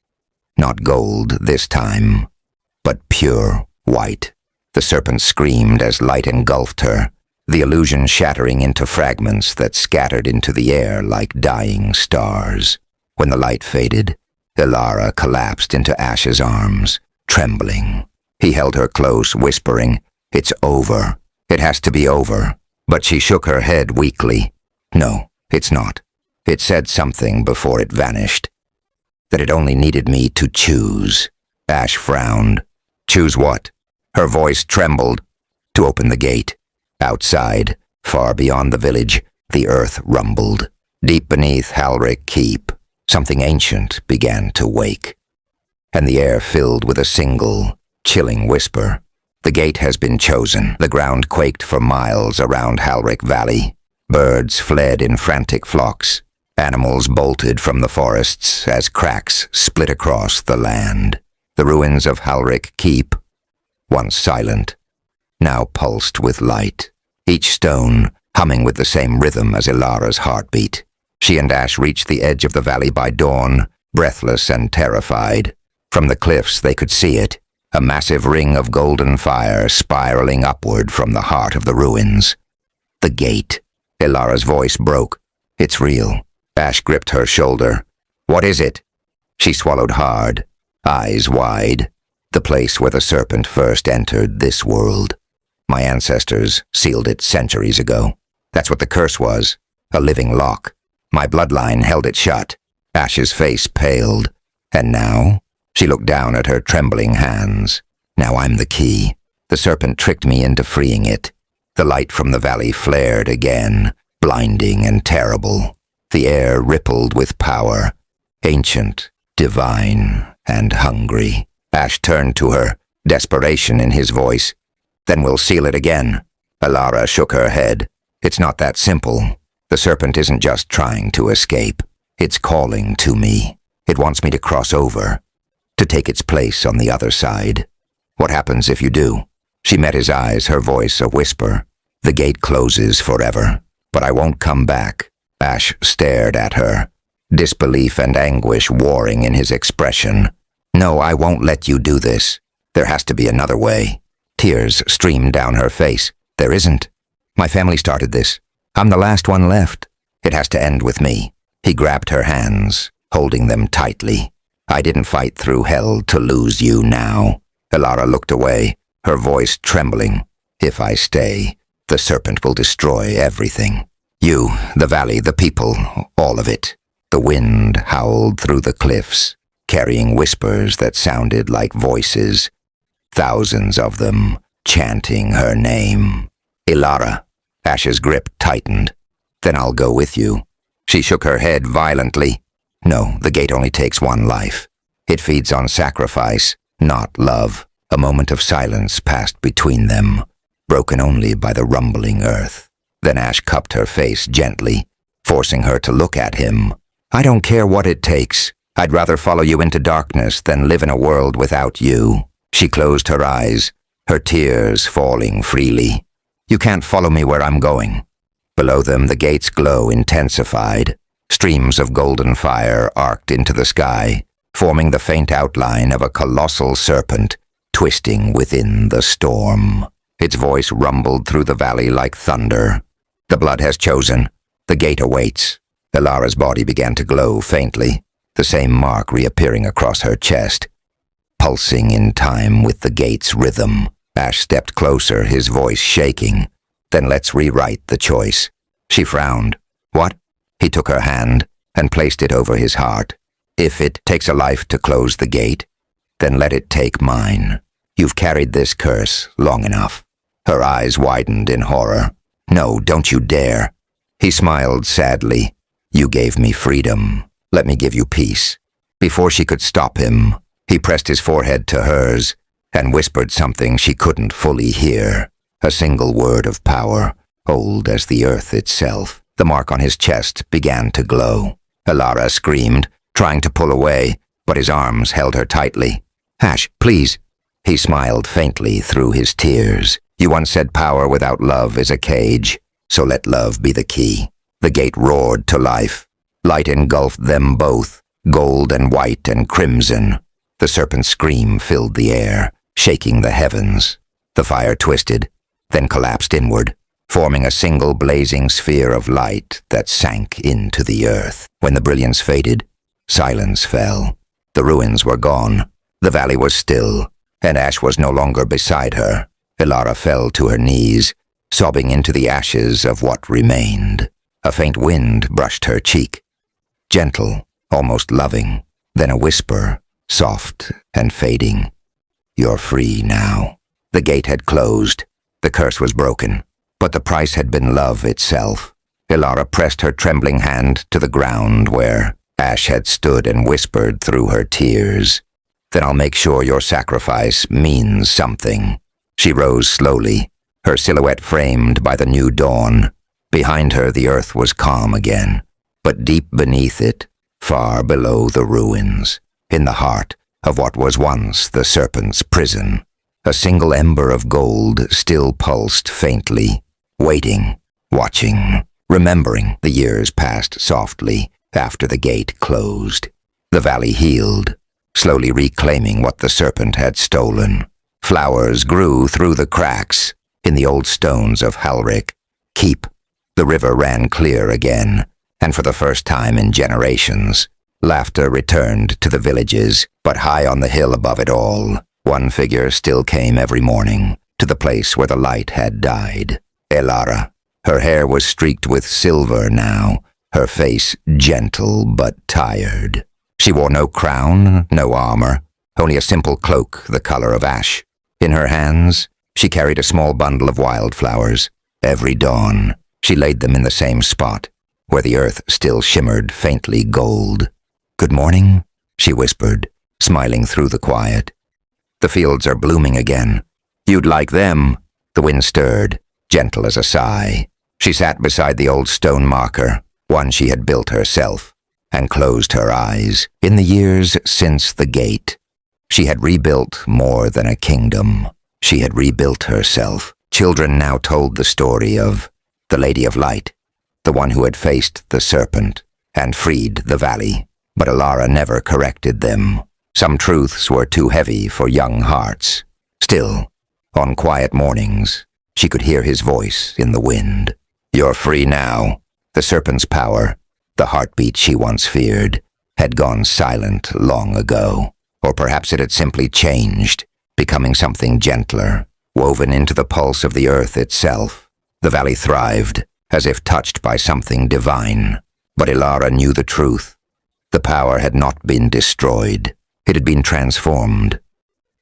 Not gold this time, but pure white. The serpent screamed as light engulfed her, the illusion shattering into fragments that scattered into the air like dying stars. When the light faded, Elara collapsed into Ash's arms, trembling. He held her close, whispering, It's over. It has to be over. But she shook her head weakly. No, it's not. It said something before it vanished. That it only needed me to choose. Ash frowned. Choose what? Her voice trembled. To open the gate. Outside, far beyond the village, the earth rumbled. Deep beneath Halric Keep, something ancient began to wake. And the air filled with a single, chilling whisper. The gate has been chosen. The ground quaked for miles around Halric Valley. Birds fled in frantic flocks. Animals bolted from the forests as cracks split across the land. The ruins of Halric Keep, once silent, now pulsed with light, each stone humming with the same rhythm as Elara's heartbeat. She and Ash reached the edge of the valley by dawn, breathless and terrified. From the cliffs they could see it, a massive ring of golden fire spiraling upward from the heart of the ruins. The gate. Elara's voice broke. It's real. Ash gripped her shoulder. What is it? She swallowed hard, eyes wide. The place where the serpent first entered this world. My ancestors sealed it centuries ago. That's what the curse was, a living lock. My bloodline held it shut. Ash's face paled. And now? She looked down at her trembling hands. Now I'm the key. The serpent tricked me into freeing it. The light from the valley flared again, blinding and terrible. The air rippled with power, ancient, divine, and hungry. Ash turned to her, desperation in his voice. Then we'll seal it again. Elara shook her head. It's not that simple. The serpent isn't just trying to escape. It's calling to me. It wants me to cross over, to take its place on the other side. What happens if you do? She met his eyes, her voice a whisper. The gate closes forever, but I won't come back. Ash stared at her, disbelief and anguish warring in his expression. No, I won't let you do this. There has to be another way. Tears streamed down her face. There isn't. My family started this. I'm the last one left. It has to end with me. He grabbed her hands, holding them tightly. I didn't fight through hell to lose you now. Elara looked away, her voice trembling. If I stay, the serpent will destroy everything. You, the valley, the people, all of it. The wind howled through the cliffs, carrying whispers that sounded like voices. Thousands of them, chanting her name. Elara. Ash's grip tightened. Then I'll go with you. She shook her head violently. No, the gate only takes one life. It feeds on sacrifice, not love. A moment of silence passed between them, broken only by the rumbling earth. Then Ash cupped her face gently, forcing her to look at him. I don't care what it takes. I'd rather follow you into darkness than live in a world without you. She closed her eyes, her tears falling freely. You can't follow me where I'm going. Below them, the gate's glow intensified. Streams of golden fire arced into the sky, forming the faint outline of a colossal serpent, twisting within the storm. Its voice rumbled through the valley like thunder. The blood has chosen. The gate awaits. Elara's body began to glow faintly, the same mark reappearing across her chest. Pulsing in time with the gate's rhythm, Ash stepped closer, his voice shaking. Then let's rewrite the choice. She frowned. What? He took her hand and placed it over his heart. If it takes a life to close the gate, then let it take mine. You've carried this curse long enough. Her eyes widened in horror. No, don't you dare. He smiled sadly. You gave me freedom. Let me give you peace. Before she could stop him, he pressed his forehead to hers and whispered something she couldn't fully hear. A single word of power, old as the earth itself. The mark on his chest began to glow. Elara screamed, trying to pull away, but his arms held her tightly. Ash, please. He smiled faintly through his tears. You once said power without love is a cage, so let love be the key. The gate roared to life. Light engulfed them both, gold and white and crimson. The serpent's scream filled the air, shaking the heavens. The fire twisted, then collapsed inward, forming a single blazing sphere of light that sank into the earth. When the brilliance faded, silence fell. The ruins were gone. The valley was still, and Ash was no longer beside her. Elara fell to her knees, sobbing into the ashes of what remained. A faint wind brushed her cheek. Gentle, almost loving, then a whisper, soft and fading. You're free now. The gate had closed. The curse was broken, but the price had been love itself. Elara pressed her trembling hand to the ground where Ash had stood and whispered through her tears. Then I'll make sure your sacrifice means something. She rose slowly, her silhouette framed by the new dawn. Behind her, the earth was calm again, but deep beneath it, far below the ruins, in the heart of what was once the serpent's prison, a single ember of gold still pulsed faintly, waiting, watching, remembering the years passed softly after the gate closed. The valley healed, slowly reclaiming what the serpent had stolen. Flowers grew through the cracks in the old stones of Halric. Keep. The river ran clear again, and for the first time in generations, laughter returned to the villages, but high on the hill above it all, one figure still came every morning to the place where the light had died. Elara. Her hair was streaked with silver now, her face gentle but tired. She wore no crown, no armor, only a simple cloak the color of ash. In her hands, she carried a small bundle of wildflowers. Every dawn, she laid them in the same spot, where the earth still shimmered faintly gold. Good morning, she whispered, smiling through the quiet. The fields are blooming again. You'd like them. The wind stirred, gentle as a sigh. She sat beside the old stone marker, one she had built herself, and closed her eyes. In the years since the gate, she had rebuilt more than a kingdom. She had rebuilt herself. Children now told the story of the Lady of Light, the one who had faced the serpent and freed the valley. But Elara never corrected them. Some truths were too heavy for young hearts. Still, on quiet mornings, she could hear his voice in the wind. You're free now. The serpent's power, the heartbeat she once feared, had gone silent long ago. Or perhaps it had simply changed, becoming something gentler, woven into the pulse of the earth itself. The valley thrived, as if touched by something divine. But Ilara knew the truth. The power had not been destroyed. It had been transformed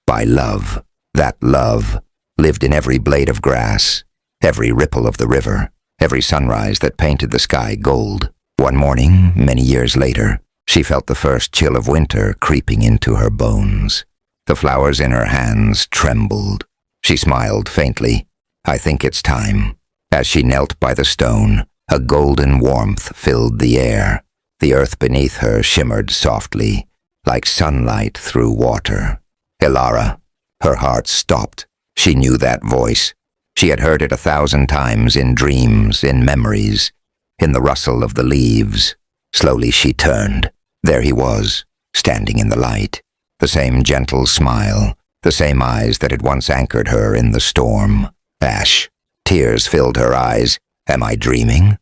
by love. That love lived in every blade of grass, every ripple of the river, every sunrise that painted the sky gold. One morning, many years later, she felt the first chill of winter creeping into her bones. The flowers in her hands trembled. She smiled faintly. "I think it's time." As she knelt by the stone, a golden warmth filled the air. The earth beneath her shimmered softly, like sunlight through water. Ilara. Her heart stopped. She knew that voice. She had heard it 1,000 times in dreams, in memories, in the rustle of the leaves. Slowly she turned. There he was, standing in the light. The same gentle smile, the same eyes that had once anchored her in the storm. Ash. Tears filled her eyes. "Am I dreaming?"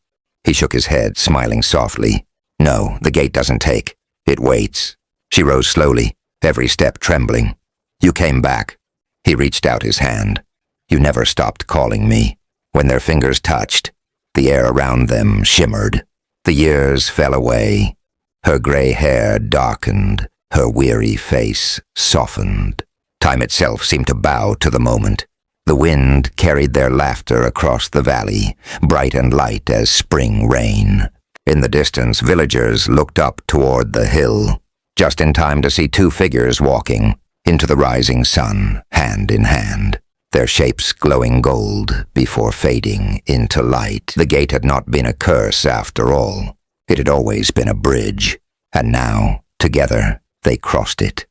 He shook his head, smiling softly. "No, the gate doesn't take. It waits." She rose slowly, every step trembling. "You came back." He reached out his hand. "You never stopped calling me." When their fingers touched, the air around them shimmered. The years fell away. Her gray hair darkened, her weary face softened. Time itself seemed to bow to the moment. The wind carried their laughter across the valley, bright and light as spring rain. In the distance, villagers looked up toward the hill, just in time to see 2 figures walking into the rising sun, hand in hand, their shapes glowing gold before fading into light. The gate had not been a curse after all. It had always been a bridge, and now, together, they crossed it.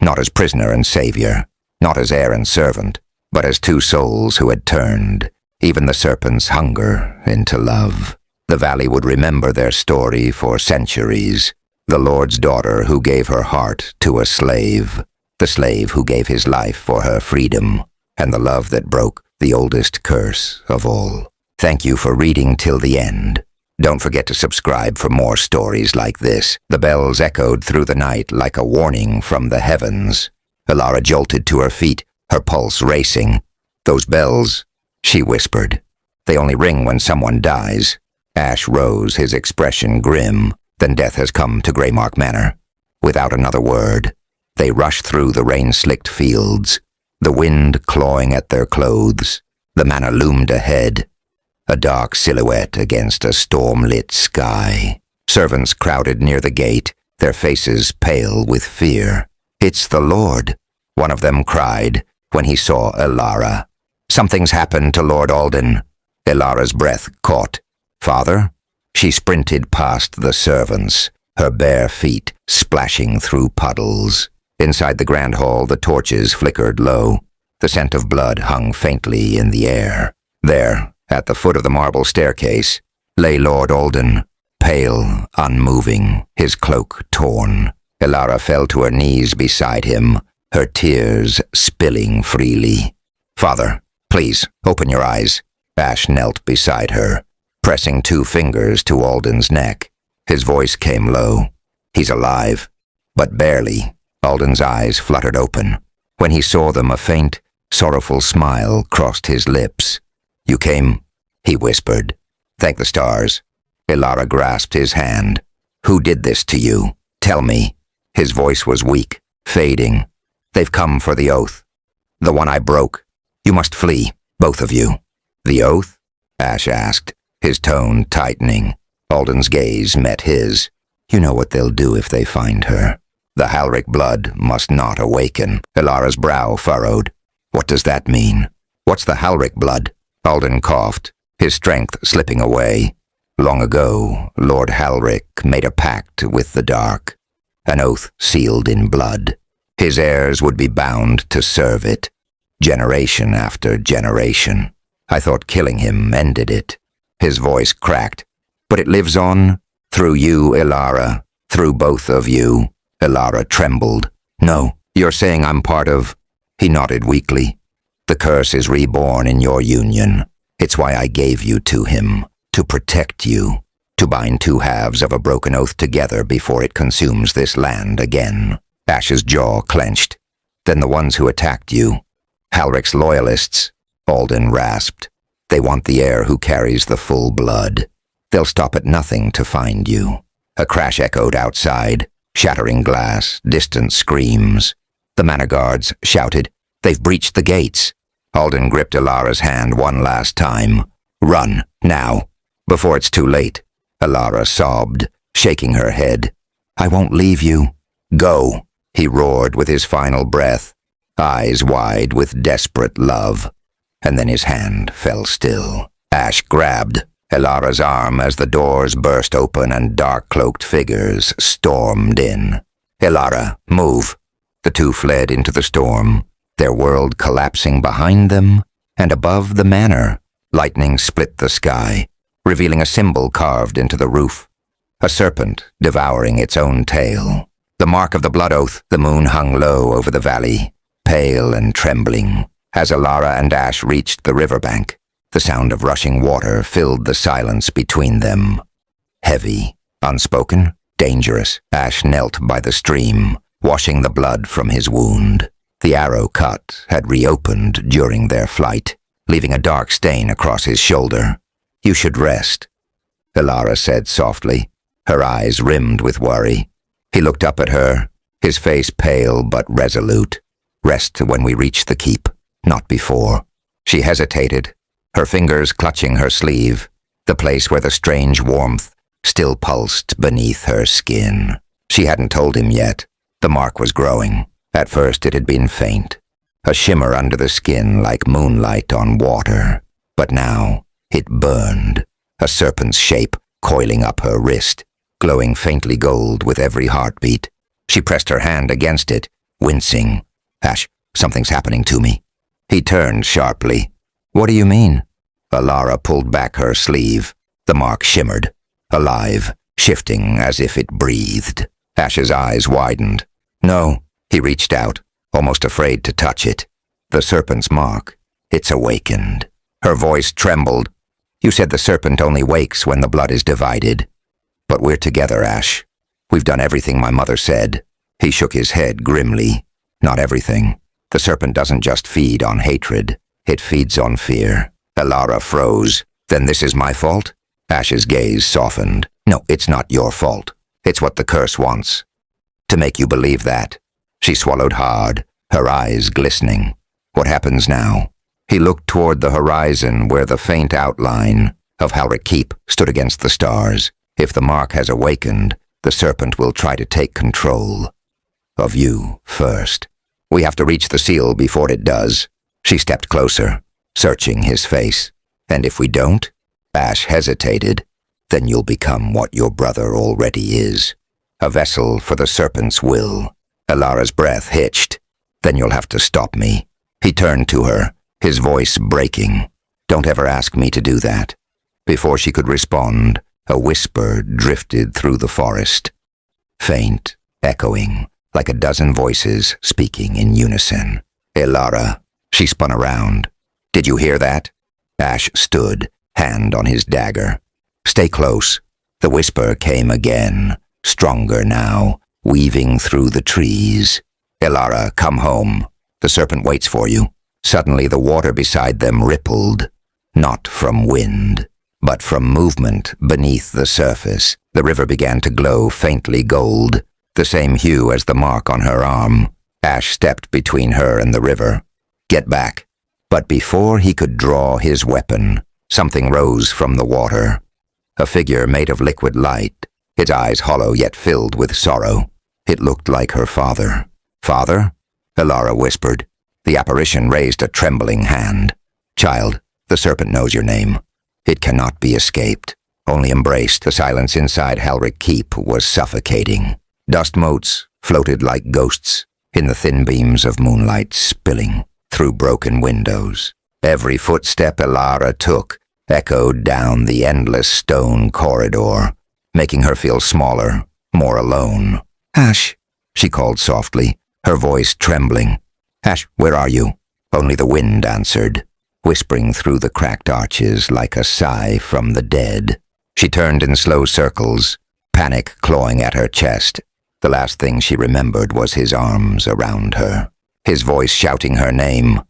Not as prisoner and savior, not as heir and servant, but as 2 souls who had turned, even the serpent's hunger, into love. The valley would remember their story for centuries. The Lord's daughter who gave her heart to a slave, the slave who gave his life for her freedom, and the love that broke the oldest curse of all. Thank you for reading till the end. Don't forget to subscribe for more stories like this. The bells echoed through the night like a warning from the heavens. Ilara jolted to her feet, her pulse racing. "Those bells," she whispered. "They only ring when someone dies." Ash rose, his expression grim. "Then death has come to Greymark Manor." Without another word, they rushed through the rain-slicked fields, the wind clawing at their clothes. The manor loomed ahead, a dark silhouette against a storm-lit sky. Servants crowded near the gate, their faces pale with fear. "It's the Lord," one of them cried when he saw Ilara. "Something's happened to Lord Alden." Ilara's breath caught. "Father?" She sprinted past the servants, her bare feet splashing through puddles. Inside the grand hall, the torches flickered low. The scent of blood hung faintly in the air. There, at the foot of the marble staircase, lay Lord Alden, pale, unmoving, his cloak torn. Ilara fell to her knees beside him, her tears spilling freely. "Father, please, open your eyes." Ash knelt beside her, pressing 2 fingers to Alden's neck. His voice came low. "He's alive." But barely. Alden's eyes fluttered open. When he saw them, a faint, sorrowful smile crossed his lips. "You came," he whispered. "Thank the stars." Ilara grasped his hand. "Who did this to you? Tell me." His voice was weak, fading. "They've come for the oath. The one I broke. You must flee, both of you." "The oath?" Ash asked, his tone tightening. Alden's gaze met his. "You know what they'll do if they find her. The Halric blood must not awaken." Ilara's brow furrowed. "What does that mean? What's the Halric blood?" Alden coughed, his strength slipping away. "Long ago, Lord Halric made a pact with the dark, an oath sealed in blood. His heirs would be bound to serve it, generation after generation. I thought killing him ended it." His voice cracked. "But it lives on, through you, Ilara, through both of you." Ilara trembled. "No, you're saying I'm part of—" He nodded weakly. "The curse is reborn in your union. It's why I gave you to him, to protect you. to bind two halves of a broken oath together before it consumes this land again. Ash's jaw clenched. Then the ones who attacked you. Halric's loyalists, Alden rasped. They want the heir who carries the full blood. They'll stop at nothing to find you. A crash echoed outside, shattering glass, distant screams. The manor guards shouted, "They've breached the gates." Alden gripped Alara's hand one last time. "Run, now, before it's too late." Alara sobbed, shaking her head. "I won't leave you." "Go," he roared with his final breath, eyes wide with desperate love. And then his hand fell still. Ash grabbed Alara's arm as the doors burst open and dark-cloaked figures stormed in. "Alara, move." The two fled into the storm, their world collapsing behind them and above the manor. Lightning split the sky, revealing a symbol carved into the roof. A serpent devouring its own tail. The mark of the blood oath. The moon hung low over the valley, pale and trembling. As Alara and Ash reached the riverbank, the sound of rushing water filled the silence between them. Heavy, unspoken, dangerous. Ash knelt by the stream, washing the blood from his wound. The arrow cut had reopened during their flight, leaving a dark stain across his shoulder. "You should rest," Alara said softly, her eyes rimmed with worry. He looked up at her, his face pale but resolute. "Rest when we reach the keep, not before." She hesitated, her fingers clutching her sleeve, the place where the strange warmth still pulsed beneath her skin. She hadn't told him yet. The mark was growing. At first it had been faint, a shimmer under the skin like moonlight on water. But now it burned, a serpent's shape coiling up her wrist, glowing faintly gold with every heartbeat. She pressed her hand against it, wincing. "Ash, something's happening to me." He turned sharply. "What do you mean?" Alara pulled back her sleeve. The mark shimmered, alive, shifting as if it breathed. Ash's eyes widened. "No." He reached out, almost afraid to touch it. "The serpent's mark. It's awakened." Her voice trembled. "You said the serpent only wakes when the blood is divided. But we're together, Ash. We've done everything my mother said." He shook his head grimly. "Not everything. The serpent doesn't just feed on hatred. It feeds on fear." Alara froze. "Then this is my fault?" Ash's gaze softened. "No, it's not your fault. It's what the curse wants. To make you believe that." She swallowed hard, her eyes glistening. "What happens now?" He looked toward the horizon where the faint outline of Halric Keep stood against the stars. "If the mark has awakened, the serpent will try to take control of you first. We have to reach the seal before it does." She stepped closer, searching his face. "And if we don't?" Ash hesitated. "Then you'll become what your brother already is. A vessel for the serpent's will." Alara's breath hitched. "Then you'll have to stop me." He turned to her, his voice breaking. "Don't ever ask me to do that." Before she could respond, a whisper drifted through the forest. Faint, echoing, like a dozen voices speaking in unison. "Alara." She spun around. "Did you hear that?" Ash stood, hand on his dagger. "Stay close." The whisper came again, stronger now, weaving through the trees. "Alara, come home. The serpent waits for you." Suddenly the water beside them rippled, not from wind, but from movement beneath the surface. The river began to glow faintly gold, the same hue as the mark on her arm. Ash stepped between her and the river. "Get back." But before he could draw his weapon, something rose from the water. A figure made of liquid light, its eyes hollow yet filled with sorrow. It looked like her father. "Father?" Alara whispered. The apparition raised a trembling hand. "Child, the serpent knows your name. It cannot be escaped, only embraced." The silence inside Halric Keep was suffocating. Dust motes floated like ghosts in the thin beams of moonlight spilling through broken windows. Every footstep Alara took echoed down the endless stone corridor, making her feel smaller, more alone. "Ash," she called softly, her voice trembling. "Ash, where are you?" Only the wind answered, whispering through the cracked arches like a sigh from the dead. She turned in slow circles, panic clawing at her chest. The last thing she remembered was his arms around her, his voice shouting her name.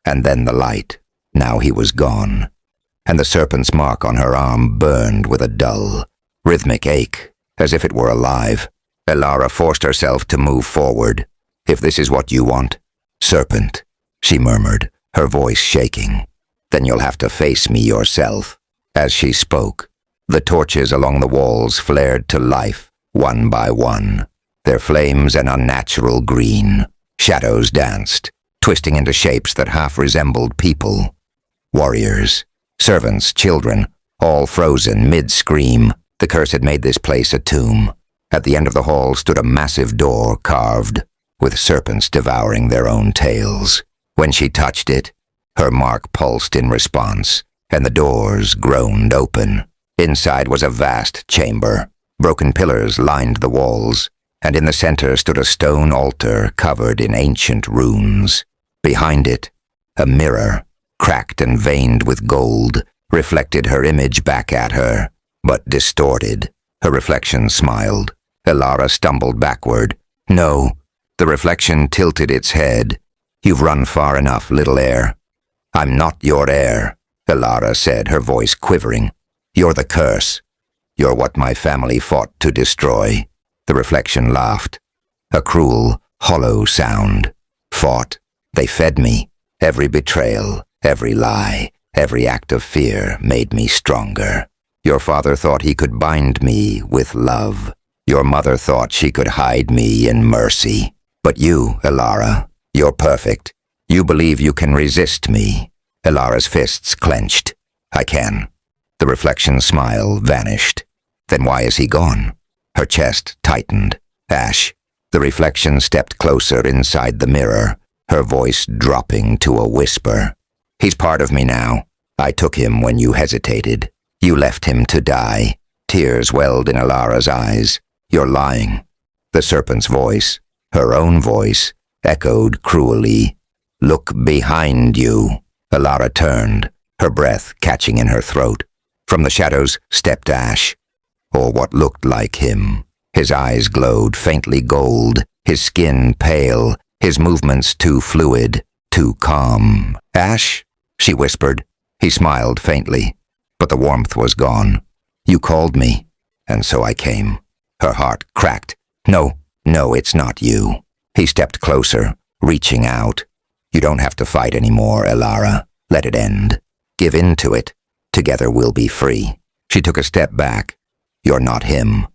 And then the light. Now he was gone, and the serpent's mark on her arm burned with a dull, rhythmic ache, as if it were alive. Elara forced herself to move forward. "If this is what you want, serpent," she murmured, her voice shaking, "then you'll have to face me yourself." As she spoke, the torches along the walls flared to life, one by one, their flames an unnatural green. Shadows danced, twisting into shapes that half resembled people. Warriors, servants, children, all frozen mid-scream. The curse had made this place a tomb. At the end of the hall stood a massive door carved, with serpents devouring their own tails. When she touched it, her mark pulsed in response, and the doors groaned open. Inside was a vast chamber. Broken pillars lined the walls, and in the center stood a stone altar covered in ancient runes. Behind it, a mirror, cracked and veined with gold, reflected her image back at her, but distorted. Her reflection smiled. Elara stumbled backward. "No." The reflection tilted its head. "You've run far enough, little heir." "I'm not your heir," Elara said, her voice quivering. "You're the curse. You're what my family fought to destroy." The reflection laughed. A cruel, hollow sound. "Fought? They fed me. Every betrayal, every lie, every act of fear made me stronger. Your father thought he could bind me with love. Your mother thought she could hide me in mercy. But you, Elara, you're perfect. You believe you can resist me." Elara's fists clenched. "I can." The reflection's smile vanished. "Then why is he gone?" Her chest tightened. "Ash." The reflection stepped closer inside the mirror, her voice dropping to a whisper. "He's part of me now. I took him when you hesitated. You left him to die." Tears welled in Elara's eyes. "You're lying." The serpent's voice, her own voice, echoed cruelly. "Look behind you." Elara turned, her breath catching in her throat. From the shadows stepped Ash, or what looked like him. His eyes glowed faintly gold, his skin pale, his movements too fluid, too calm. "Ash?" she whispered. He smiled faintly, but the warmth was gone. "You called me, and so I came." Her heart cracked. No, it's not you." He stepped closer, reaching out. "You don't have to fight anymore, Elara. Let it end. Give in to it. Together we'll be free." She took a step back. "You're not him.